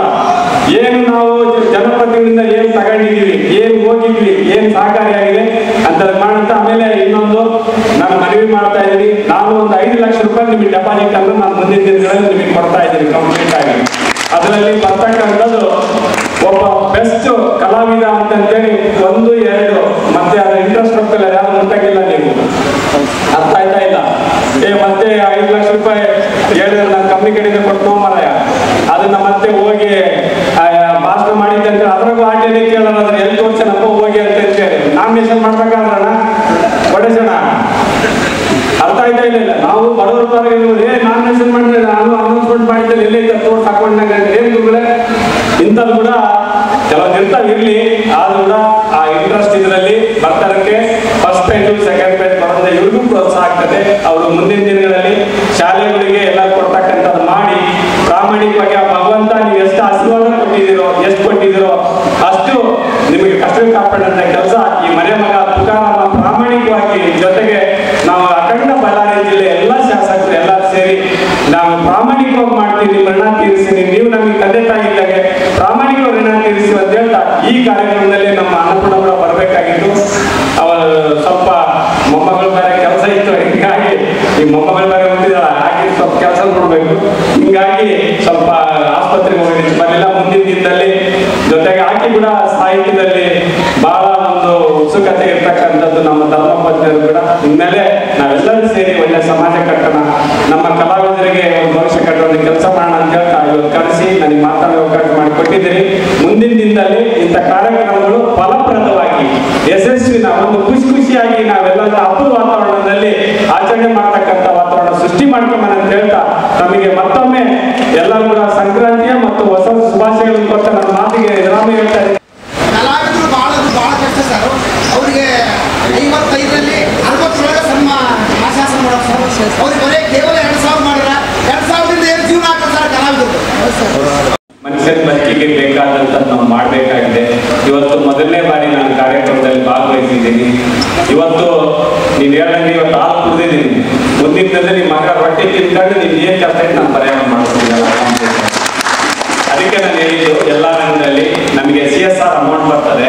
Speaker 4: ಏನು ನಾವು ಜನಪ್ರತಿನಿಧಿಯಿಂದ ಏನ್ ತಗೊಂಡಿದೀವಿ, ಏನ್ ಹೋಗಿದ್ವಿ, ಏನ್ ಸಹಕಾರಿಯಾಗಿದೆ ಅಂತ ಮಾಡುತ್ತಾ. ಆಮೇಲೆ ಇನ್ನೊಂದು ನಾನು ಮನವಿ ಮಾಡ್ತಾ ಇದ್ದೀನಿ. ನಾನು ಒಂದು 5 ಲಕ್ಷ ರೂಪಾಯಿ ನಿಮಗೆ ಡೆಪಾಸಿಟ್ ಅನ್ನು ನಾನು ಮುಂದಿನ ದಿನಗಳಲ್ಲಿ ನಿಮಗೆ ಕೊಡ್ತಾ ಇದ್ದೀನಿ ಕಂಪ್ಲೀಟ್ ಆಗಿ. ಅದರಲ್ಲಿ ಬರ್ತಕ್ಕಂಥದ್ದು ಒಬ್ಬ ಬೆಸ್ಟ್ ಕಲಾವಿದ ಅಂತಂತೇಳಿ 1, 2 ಮತ್ತೆ ಅದರ ಇಂಟ್ರೆಸ್ಟ್ ರೊಕ್ಕಲ್ಲ ಯಾರು ಮುಟ್ಟಾಗಿಲ್ಲ. ನೀವು ಅರ್ಥ ಆಯ್ತಾ ಇಲ್ಲ? ಮತ್ತೆ 5 ಲಕ್ಷ ರೂಪಾಯಿ ಹೇಳಿದ್ರೆ ನಾನು ಕಂಪ್ನಿ ಕಡೆಯಿಂದ ಕೊಟ್ಟು ಮಾರಾಯ ಅದನ್ನ ಮತ್ತೆ ಹೋಗಿ ಭಾಷಣ ಮಾಡಿದ್ದೆ ಅಂತ ಅದ್ರಾಗೂ ಆಟೇನೆ ಕೇಳೋಣ, ಅದನ್ನ ಎಲ್ಲಿ ತೋರ್ಸನಪ್ಪ ಹೋಗಿ ಅಂತ ಹೇಳಿ ನಾಮಿನೇಷನ್ ಮಾಡ್ಬೇಕಾದ್ರಣ ಬಡಸಣ. ಅರ್ಥ ಆಯ್ತಾ ಇಲ್ಲ? ನಾವು ಬಡವರ ಪರವಾಗಿ ನಾಮಿನೇಷನ್ ಮಾಡಿದ್ರೆ ನಾನು ಅನೌನ್ಸ್ಮೆಂಟ್ ಮಾಡಿದ್ದೆ ಎಲ್ಲೈತೆ ತೋರ್ಸ್ ಹಾಕೊಂಡಾಗ ಏನ್ ಗುರುಗಳೇ ಇಂಥದ್ದು ಕೂಡ ಕೆಲವು ಇರ್ತಾವಿರ್ಲಿ. ಆದ್ರೂ ಕೂಡ ಆ ಇಂಟ್ರೆಸ್ಟ್ ಇದರಲ್ಲಿ ಬರ್ತಾರಕ್ಕೆ ಫಸ್ಟ್ ಪ್ರೈಸ್ ಸೆಕೆಂಡ್ ಪ್ರೈಸ್ ಬರೋದ್ರೆ ಇವ್ರಿಗೂ ಪ್ರೋತ್ಸಾಹ ಆಗ್ತದೆ. ಅವರು ಮುಂದಿನ ದಿನಗಳಲ್ಲಿ ಶಾಲೆಗಳಿಗೆ ಎಲ್ಲ ಕೊಡ್ತಕ್ಕಂಥದ್ದು ಮಾಡಿ ಪ್ರಾಮಾಣಿಕವಾಗಿ ಆ ಭಗವಂತ ನೀವು ಎಷ್ಟು ಆಶೀರ್ವಾದ ಕೊಟ್ಟಿದ್ದೀರೋ ಅಷ್ಟು ನಿಮಗೆ ಕಷ್ಟ ಕಾಪಾಡಂತ ಕೆಲಸ ಈ ಮನೆ ಮಗ ತುಕಾರಾಮ ಪ್ರಾಮಾಣಿಕವಾಗಿ, ಜೊತೆಗೆ ನಾವು ಅಖಂಡ ಬಳ್ಳಾರಿ ಜಿಲ್ಲೆ ಎಲ್ಲ ಶಾಸಕರು ಎಲ್ಲರೂ ಸೇರಿ ನಾವು ಪ್ರಾಮಾಣಿಕವಾಗಿ ಮಾಡ್ತೀವಿ. ನಿಮ್ಮ ಋಣ ತೀರಿಸಿ, ನೀವು ನಮಗೆ ತಂದೆ ತಾಯಿದ್ದಾಗೆ ಪ್ರಾಮಾಣಿಕವಾಗಿ ಋಣ ತೀರಿಸಿ ಅಂತ ಹೇಳ್ತಾ ಈ ಕಾರ್ಯಕ್ರಮದಲ್ಲಿ ನಮ್ಮ ಅನ್ನಪೂರ್ಣ ಕೂಡ ಬರಬೇಕಾಗಿತ್ತು. ಅವಳು ಸ್ವಲ್ಪ ಮೊಮ್ಮಗಳು ಬೇರೆ ಕೆಲಸ ಇತ್ತು, ಹಿಂಗಾಗಿ ಈ ಮೊಮ್ಮಗಳು ಬೇರೆ ಬಂದಿದ್ದಾಳ, ಹಾಗೆ ಸ್ವಲ್ಪ ಕೆಲಸ ನೋಡ್ಬೇಕು. ಹಿಂಗಾಗಿ ಸ್ವಲ್ಪ ಆಸ್ಪತ್ರೆಗೆ ಹೋಗಿ ಬರಲಿಲ್ಲ. ಮುಂದಿನ ದಿನದಲ್ಲಿ ಜೊತೆಗೆ ಆಕೆ ಕೂಡ ಸಾಹಿತ್ಯದಲ್ಲಿ ಬಹಳ ಒಂದು ಉತ್ಸುಕತೆ ಇರ್ತಕ್ಕಂಥದ್ದು ನಮ್ಮ ಧರ್ಮ ಪತ್ನಿಯರು ಕೂಡ. ಇನ್ಮೇಲೆ ನಾವೆಲ್ಲರೂ ಸೇರಿ ಒಳ್ಳೆ ಸಮಾಜ ಕಟ್ಟೋಣ, ನಮ್ಮ ಕಲಾವಿದರಿಗೆ ಒಂದು ಭವಿಷ್ಯ ಕಟ್ಟೋಣ, ಕೆಲಸ ಮಾಡೋಣ ಅಂತ ಹೇಳ್ತಾ ಇವತ್ತು ಕರೆಸಿ ನನಗೆ ಮಾತಾಡೋ ಅವಕಾಶ ಮಾಡಿಕೊಟ್ಟಿದ್ದೀರಿ. ಮುಂದಿನ ದಿನದಲ್ಲಿ ಇಂಥ ಕಾರ್ಯಕ್ರಮಗಳು ಫಲಪ್ರದವಾಗಿ ಯಶಸ್ವಿನ ಒಂದು ಖುಷಿಯಾಗಿ ನಾವೆಲ್ಲರ ಹಬ್ಬದ ವಾತಾವರಣದಲ್ಲಿ ಆಚರಣೆ ಮಾಡ್ತಕ್ಕಂಥ ವಾತಾವರಣ ಸೃಷ್ಟಿ ಮಾಡ್ಕೊಂಬನ ಅಂತ ಹೇಳ್ತಾ ನಮಗೆ ಮತ್ತೊಮ್ಮೆ ಎಲ್ಲರೂ ಕೂಡ ಸಂಕ್ರಾಂತಿಯ ಮತ್ತು ಹೊಸ ಶುಭಾಶಯಗಳನ್ನು ಕೊಟ್ಟ ನನ್ನ ಮಾತಿಗೆ ವಿರಾಮ ಹೇಳ್ತಾ ಇದ್ದೀನಿ.
Speaker 5: ಕಲಾವಿದರು ಬಹಳ ಕಷ್ಟ ಸರ್. ಅವರಿಗೆ 55ರಲ್ಲಿ 60ರೊಳಗೆ ಆಶಾಸನ ಮಾಡೋದು ಸರ್. ಅವ್ರಿಗೆ ಬರೀ ಕೇವಲ 2000 ಮಾಡಿರ 2000ದಿಂದ ಏನು ಜೀವನ ಆಗ್ತದೆ ಸರ್ ಕಲಾವಿದರು.
Speaker 4: ಮನುಷ್ಯನ ಬದುಕಿಗೆ ಬೇಕಾದಂತ ನಾವು ಮಾಡಬೇಕಾಗಿದೆ. ಇವತ್ತು ಮೊದಲನೇ ಬಾರಿ ನಾನು ಕಾರ್ಯಕ್ರಮದಲ್ಲಿ ಭಾಗವಹಿಸಿದ್ದೀನಿ. ಇವತ್ತು ನೀವು ಹೇಳ್ದಂಗೆ ಇವತ್ತು ಹಾಲು ಕುಡಿದಿದ್ದೀನಿ. ಮುಂದಿನ ದಿನದಲ್ಲಿ ನಿಮ್ಮ ಮಗ ರೊಟ್ಟಿ ತಿನ್ಕೊಂಡು ನೀವು ಏನು ಕಷ್ಟ ನಾನು ಪರಿಹಾರ ಮಾಡ್ತೀನಿ. ಅದಕ್ಕೆ ನಾನು ಹೇಳಿದ್ದು ಎಲ್ಲ ರಂಗದಲ್ಲಿ ನಮಗೆ CSR ಅಮೌಂಟ್ ಬರ್ತದೆ,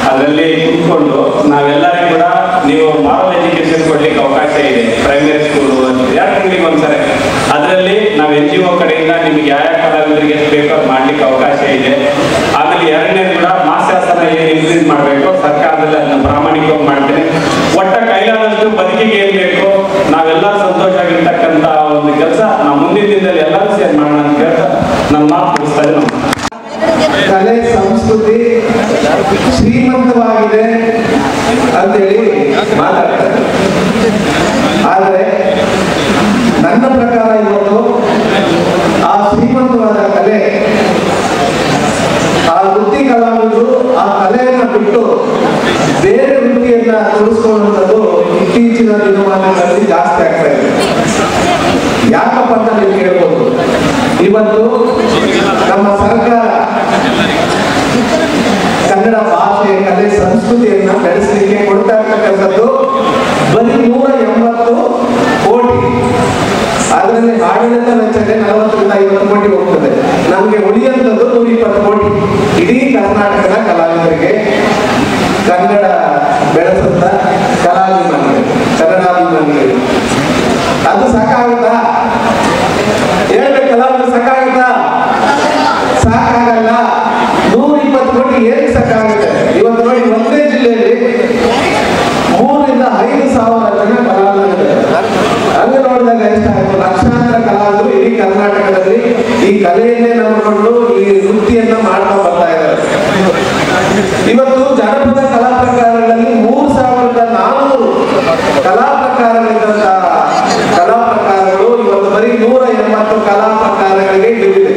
Speaker 4: ಅದರಲ್ಲಿ ಕುತ್ಕೊಂಡು ನಾವೆಲ್ಲರಿಗೂ ಕೂಡ ನೀವು ಮಾರಲ್ ಎಜುಕೇಶನ್ ಕೊಡ್ಲಿಕ್ಕೆ ಅವಕಾಶ ಇದೆ. ಪ್ರೈಮರಿ ಸ್ಕೂಲು 2 ತಿಂಗಳಿಗೆ ಒಂದ್ಸರಿ ಅದರಲ್ಲಿ ನಾವು NGO ಕಡೆಯಿಂದ ನಿಮಗೆ ಯಾವ ಕಲಾವಿದರಿಗೆ ಎಷ್ಟು ಬೇಕೋ ಮಾಡ್ಲಿಕ್ಕೆ ಅವಕಾಶ ಇದೆ. ಆಮೇಲೆ 2ನೇ ಕೂಡ ಮಾಸಾಸನ ಏನು ಇನ್ಕ್ರೀಸ್ ಮಾಡಬೇಕು ಸರ್ಕಾರದಲ್ಲಿ ಅದನ್ನ ಪ್ರಾಮಾಣಿಕವಾಗಿ ಮಾಡ್ತೇನೆ. ಒಟ್ಟ ಕೈಲಾದಷ್ಟು ಬದುಕಿಗೆ ಏನ್ ಬೇಕು ನಾವೆಲ್ಲ ಸಂತೋಷ ಆಗಿರ್ತಕ್ಕಂಥ ಒಂದು ಕೆಲಸ ನಾವು ಮುಂದಿನ ದಿನದಲ್ಲಿ ಎಲ್ಲರೂ ಸೇರಿ ಮಾಡೋಣ ಅಂತ ಹೇಳ್ತಾ ನನ್ನ ಮಾತು ಮುಗಿಸ್ತಾ ಇದ್ದೀನಿ.
Speaker 3: ಕಲೆ ಸಂಸ್ಕೃತಿ ಶ್ರೀಮಂತವಾಗಿದೆ ಅಂತೇಳಿ ಮಾತಾಡ್ತಾರೆ. ಆದರೆ ನನ್ನ ಪ್ರಕಾರ ಇವತ್ತು ಆ ಶ್ರೀಮಂತವಾದ ಕಲೆ, ಆ ವೃತ್ತಿ ಕಲಾವಿದರು ಆ ಕಲೆಯನ್ನು ಬಿಟ್ಟು ಬೇರೆ ವೃತ್ತಿಯನ್ನ ತೋರಿಸ್ಕೊಳ್ಳುವಂಥದ್ದು ಇತ್ತೀಚಿನ ದಿನಮಾನಗಳಲ್ಲಿ ಜಾಸ್ತಿ ಆಗ್ತಾ ಇದೆ. ಯಾಕಪ್ಪ ಅಂತ ನೀವು ಕೇಳ್ಬೋದು. ಇವತ್ತು ನಮ್ಮ ಸರ್ಕಾರ ಕನ್ನಡ ಭಾಷೆ, ಕಲೆ, ಸಂಸ್ಕೃತಿಯನ್ನ ಬೆಳೆಸಲಿಕ್ಕೆ ಕೊಡ್ತಾ ಇರ್ತಕ್ಕಂಥದ್ದು ಬರೀ 180 ಕೋಟಿ. ಅದರಲ್ಲಿ ಆಡಳಿತ ವೆಚ್ಚಕ್ಕೆ 40ರಿಂದ 50 ಕೋಟಿ ಹೋಗ್ತದೆ. ನಮಗೆ ಉಳಿಯುವಂಥದ್ದು 120 ಕೋಟಿ. ಇಡೀ ಕರ್ನಾಟಕದ ಕಲಾವಿದರಿಗೆ, ಕನ್ನಡ ಬೆಳೆಸುತ್ತ ಕನ್ನಡಾಭಿಮಾನಿಗಳು ಅದು ಸಾಕಾಗುತ್ತಾ? ಹೇಳ್ಬೇಕು, ಕಲಾವಿದರು ಸಾಕಾಗುತ್ತಾ? ಸಾಕಾಗಲ್ಲ. 120 ಕೋಟಿ ಏನ್ ಸಾಕಾಗುತ್ತೆ? ಇವತ್ತು ನೋಡಿ ಒಂದೇ ಜಿಲ್ಲೆಯಲ್ಲಿ 3ರಿಂದ 5 ಸಾವಿರ ಜನ ಕಲಾವಿದರಿದ್ದಾರೆ. ಹಂಗೆ ನೋಡಿದಾಗ ಎಷ್ಟಾಯ್ತು? ಲಕ್ಷಾಂತರ ಕಲಾವಿದರು ಇಡೀ ಕರ್ನಾಟಕದಲ್ಲಿ ಈ ಕಲೆಯನ್ನೇ ನಂಬಿಕೊಂಡು ಈ ವೃತ್ತಿಯನ್ನ ಮಾಡ್ತಾ ಬರ್ತಾ ಇದ್ದಾರೆ. ಇವತ್ತು ಜನಪದ ಕಲಾ ಪ್ರಕಾರಗಳಲ್ಲಿ 3400 ಕಲಾ ಪ್ರಕಾರಗಳಿದ್ದಂತಹ ಕಲಾ ಪ್ರಕಾರಗಳು ಇವತ್ತು ಬರೀ 180 ಕಲಾ ಪ್ರಕಾರಗಳಿಗೆ ಇಳಿದಿದೆ.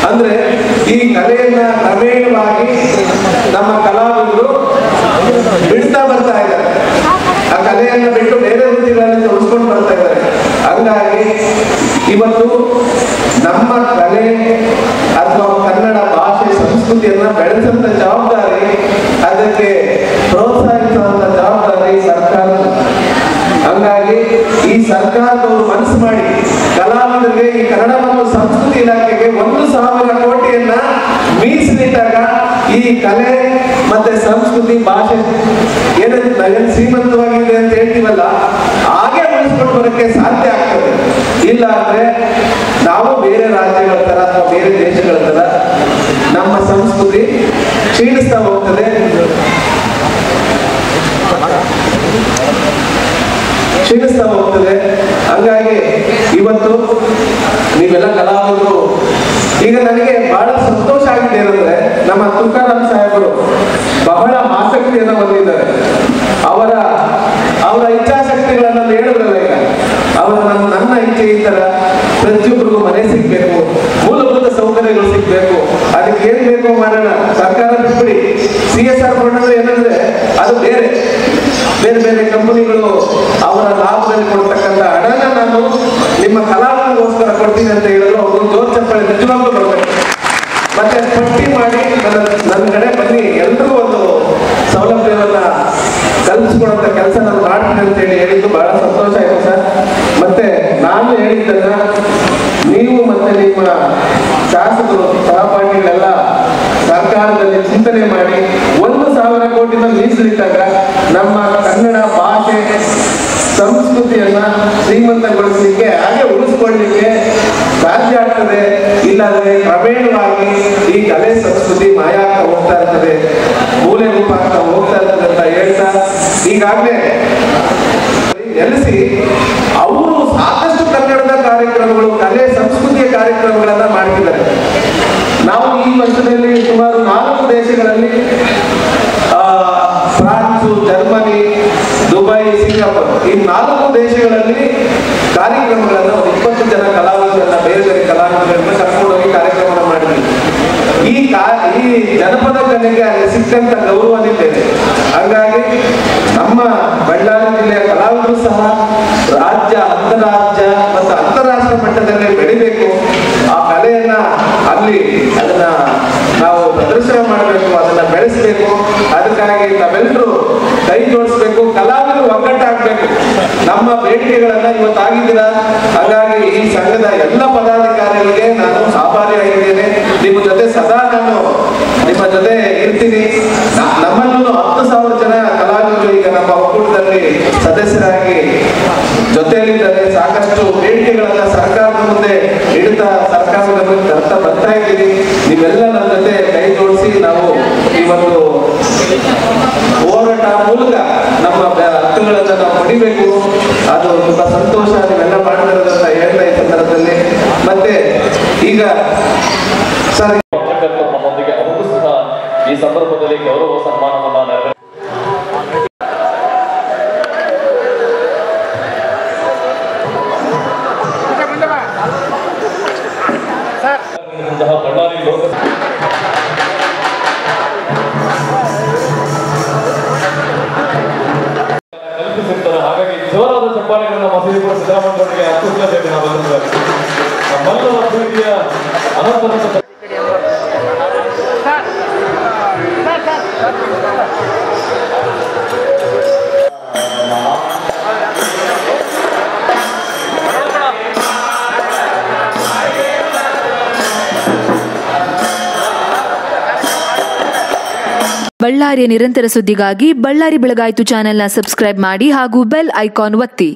Speaker 3: ಅಂದ್ರೆ ಈ ಕಲೆಯನ್ನ ಕ್ರಮೇಣವಾಗಿ ನಮ್ಮ ಕಲಾವಿದರು ಬಿಡ್ತಾ ಬರ್ತಾ ಇದ್ದಾರೆ. ಆ ಕಲೆಯನ್ನ ಬಿಟ್ಟು ಬೇರೆ ವೃತ್ತಿಗಳಲ್ಲಿ ತೊಡಸ್ಕೊಂಡು ಬರ್ತಾ ಇದ್ದಾರೆ. ಹಂಗಾಗಿ ಇವತ್ತು ನಮ್ಮ ಕಲೆ ಅಥವಾ ಕನ್ನಡ ಭಾಷೆ ಸಂಸ್ಕೃತಿಯನ್ನ ಬೆಳೆಸಂತ ಜವಾಬ್ದಾರಿ, ಅದಕ್ಕೆ ಪ್ರೋತ್ಸಾಹಿಸುವಂತ ಜವಾಬ್ದಾರಿ ಸರ್ಕಾರ. ಹಂಗಾಗಿ ಈ ಸರ್ಕಾರದವರು ಮನಸ್ಸು ಮಾಡಿ ಕಲಾವಿದರಿಗೆ ಈ ಕನ್ನಡ ಮತ್ತು ಸಂಸ್ಕೃತಿ ಇಲಾಖೆಗೆ 1,000 ಕೋಟಿಯನ್ನ ಮೀಸಲಿಟ್ಟಾಗ ಈ ಕಲೆ ಮತ್ತೆ ಸಂಸ್ಕೃತಿ ಭಾಷೆ ಏನೇನು ಶ್ರೀಮಂತವಾಗಿದೆ ಅಂತ ಹೇಳ್ತೀವಲ್ಲ ಹಾಗೆ ಉಳಿಸ್ಕೊಂಡು ಬರೋಕ್ಕೆ ಸಾಧ್ಯ ಆಗ್ತದೆ. ಇಲ್ಲ ಅಂದ್ರೆ ನಾವು ಬೇರೆ ರಾಜ್ಯಗಳ ತರ ಅಥವಾ ಬೇರೆ ದೇಶಗಳ ತರ ನಮ್ಮ ಸಂಸ್ಕೃತಿ ಕ್ಷೀಣಿಸ್ತಾ ಹೋಗ್ತದೆ, ಕ್ಷೀಣಿಸ್ತಾ ಹೋಗ್ತದೆ. ಹಂಗಾಗಿ ಇವತ್ತು ನೀವೆಲ್ಲ ಕಲಾವಿದರು, ಈಗ ನನಗೆ ಬಹಳ ಸಂತೋಷ ಆಗಿದೆ ಏನಂದ್ರೆ ನಮ್ಮ ತುಕಾರಾಮ್ ಸಾಹೇಬರು ಬಹಳ ಆಸಕ್ತಿಯನ್ನು ಹೊಂದಿದ್ದಾರೆ. ಅವರ ಇಚ್ಛಾಶಕ್ತಿಗಳನ್ನ ಹೇಳಿದ್ರಲ್ಲ, ಈಗ ಅವರ ನನ್ನ ಇಚ್ಛೆ ಈ ತರ ಪ್ರತಿಯೊಬ್ಬರಿಗೂ ಮನೆ ಸಿಗ್ಬೇಕು, ಮೂಲಭೂತ ಸೌಕರ್ಯಗಳು ಸಿಗ್ಬೇಕು, ಅದಕ್ಕೆ ಏನ್ ಬೇಕೋ ಮಾಡೋಣ, ಸರ್ಕಾರ ಬಿಟ್ಬಿಡಿ. CSR ಫಂಡ್ ಏನಂದ್ರೆ ಅದು ಬೇರೆ ಬೇರೆ ಬೇರೆ ಕಂಪನಿಗಳು ಅವರ ಲಾಭದಲ್ಲಿ ಕೊಡ್ತಕ್ಕಂಥ ಹಣನ ನಾನು ನಿಮ್ಮ ಕಲಾವಿದರಿಗೋಸ್ಕರ ಕೊಡ್ತೀನಿ ಅಂತ ಹೇಳಿದ್ರು. ಅವ್ರಿಗೊಂದು ಜೋರ್ ಚಪ್ಪಾಳೆ ನಿಜವಾಗ್ಲೂ ಬರ್ಬೇಕು. ಮತ್ತೆ ಪಟ್ಟಿ ಮಾಡಿ ನನ್ನ ಕಡೆ ಬನ್ನಿ, ಎಲ್ರಿಗೂ ಒಂದು ಸೌಲಭ್ಯವನ್ನ ಕಲ್ಪಿಸ್ಕೊಡುವಂತ ಕೆಲಸ ನಾನು ಮಾಡ್ತೀನಿ ಅಂತ ಹೇಳಿದ್ದು ಬಹಳ ಸಂತೋಷ ಆಯ್ತು ಸರ್. ಮತ್ತೆ ನಾನು ಹೇಳಿದ್ದನ್ನ ನೀವು ಮತ್ತೆ ನಿಮ್ಮ ಶಾಸಕರು ಸಹಪಾಠಿಗಳೆಲ್ಲ ಸರ್ಕಾರದಲ್ಲಿ ಚಿಂತನೆ ಮಾಡಿ 1,000 ಕೋಟಿನ ಮೀಸಲಿಟ್ಟಾಗ ನಮ್ಮ ಕನ್ನಡ ಭಾಷೆ ಸಂಸ್ಕೃತಿಯನ್ನ ಶ್ರೀಮಂತಗೊಳಿಸಲಿಕ್ಕೆ ಹಾಗೆ ಉಳಿಸ್ಕೊಳ್ಳಲಿಕ್ಕೆ ಸಾಧ್ಯ ಆಗ್ತದೆ. ಇಲ್ಲಾಂದ್ರೆ ಕ್ರಮೇಣವಾಗಿ ಈ ಕಲೆ ಸಂಸ್ಕೃತಿ ಮಾಯ ಆಗ್ತಾ ಹೋಗ್ತಾ ಇರ್ತದೆ, ಮೂಲೆ ರೂಪ ಆಗ್ತಾ ಹೋಗ್ತಾ ಇರ್ತದೆ ಅಂತ ಹೇಳ್ತಾ ಈಗಾಗಲೇ ನೆಲೆಸಿ ಅವರು ಸಾಕಷ್ಟು ಕನ್ನಡದ ಕಾರ್ಯಕ್ರಮಗಳು, ಕಲೆ ಸಂಸ್ಕೃತಿಯ ಕಾರ್ಯಕ್ರಮಗಳನ್ನ ಮಾಡ್ತಿದ್ದಾರೆ. ನಾವು ಈ ವರ್ಷದಲ್ಲಿ ಸುಮಾರು 4 ದೇಶಗಳಲ್ಲಿ ಫ್ರಾನ್ಸು, ಜರ್ಮನಿ, ದುಬೈ, ಸಿಂಗಾಪುರ್ ಈ 4 ದೇಶಗಳಲ್ಲಿ ಕಾರ್ಯಕ್ರಮಗಳನ್ನ 20 ಜನ ಕಲಾವಿದರನ್ನ, ಬೇರೆ ಬೇರೆ ಕಲಾವಿದರನ್ನ ಕರ್ಕೊಂಡೋಗಿ ಕಾರ್ಯಕ್ರಮ ಮಾಡಿದ್ವಿ. ಈ ಜನಪದ ಕಲೆಗೆ ಅಲ್ಲಿ ಸಿಕ್ಕಂತ ಗೌರವನಿದ್ದೇನೆ. ಹಾಗಾಗಿ ನಮ್ಮ ಬಳ್ಳಾರಿ ಜಿಲ್ಲೆಯ ಕಲಾವಿದರು ಸಹ ರಾಜ್ಯ, ಅಂತಾರಾಜ್ಯ ಮತ್ತು ಅಂತಾರಾಷ್ಟ್ರ ಮಟ್ಟದಲ್ಲಿ ಬೆಳಿಬೇಕು. ಆ ಕಲೆಯನ್ನ ಅಲ್ಲಿ ಅದನ್ನ ನಾವು ಪ್ರದರ್ಶನ ಮಾಡಬೇಕು, ಅದನ್ನ ಬೆಳೆಸಬೇಕು. ಅದಕ್ಕಾಗಿ ನಾವೆಲ್ಲರೂ ಕೈ ಜೋಡಿಸ್ಬೇಕು, ಕಲಾವಿದರು ಒಗ್ಗಟ್ಟಾಗಬೇಕು. ನಮ್ಮ ಬೇಡಿಕೆಗಳನ್ನ ಇವತ್ತಾಗಿದ್ದೀರಾ. ಹಾಗಾಗಿ ಈ ಸಂಘದ ಎಲ್ಲ ಪದಾಧಿಕಾರಿಗಳಿಗೆ ನಾನು ಆಭಾರಿಯಾಗಿದ್ದೇನೆ. ನಿಮ್ಮ ಜೊತೆ ಸದಾ ನಾನು ನಿಮ್ಮ ಜೊತೆ ಇರ್ತೀನಿ. ನಮ್ಮಲ್ಲೂ 10,000 ಜನ ಕಲಾವಿದರು ಈಗ ನಮ್ಮ ಒಕ್ಕೂಟದಲ್ಲಿ ಸದಸ್ಯರಾಗಿ ಜೊತೆಯಲ್ಲಿದ್ದಾರೆ. ಸಾಕಷ್ಟು ಬೇಡಿಕೆಗಳನ್ನ ಸರ್ಕಾರದ ಮುಂದೆ ಇಡ್ತಾ ಸರ್ಕಾರದ ಮುಂದೆ ತರ್ತಾ ಬರ್ತಾ ಇದ್ದೀನಿ. ನೀವೆಲ್ಲ ನನ್ನ ಜೊತೆ ಕೈ ಜೋಡಿಸಿ ನಾವು ಇವತ್ತು ಹೋರಾಟ ಮೂಲಕ ನಮ್ಮ ಹಕ್ಕುಗಳನ್ನ ನಾವು ಪಡಿಬೇಕು. ಅದು ತುಂಬಾ ಸಂತೋಷ ನೀವೆಲ್ಲ ಮಾಡಿರೋದಂತ ಹೇಳ್ತಾ ಈ ಸಂದರ್ಭದಲ್ಲಿ. ಮತ್ತೆ ಈಗ ಸರ್
Speaker 6: ನಮ್ಮೊಂದಿಗೆ ಅವರು ಸಹ ಈ ಸಂದರ್ಭದಲ್ಲಿ ಗೌರವ ಸನ್ಮಾನವನ್ನ ಬಳ್ಳಾರಿ ಕಲ್ಪಿಸುತ್ತಾರೆ. ಹಾಗಾಗಿ ಜೋರಾದ ಚಪ್ಪಾಳೆಗಳನ್ನ ಮಸೀದಿ ಸಿದ್ದರಾಮಯ್ಯ ಹತ್ತಿಸಲೇಬೇಕು. ನಮ್ಮೆಲ್ಲರ ಪ್ರೀತಿಯ ಅನಂತ
Speaker 7: ಬಳ್ಳಾರಿಯ ನಿರಂತರ ಸುದ್ದಿಗಾಗಿ ಬಳ್ಳಾರಿ ಬೆಳಗಾಯಿತು ಚಾನೆಲ್ನ ಸಬ್ಸ್ಕ್ರೈಬ್ ಮಾಡಿ ಹಾಗೂ ಬೆಲ್ ಐಕಾನ್ ಒತ್ತಿ.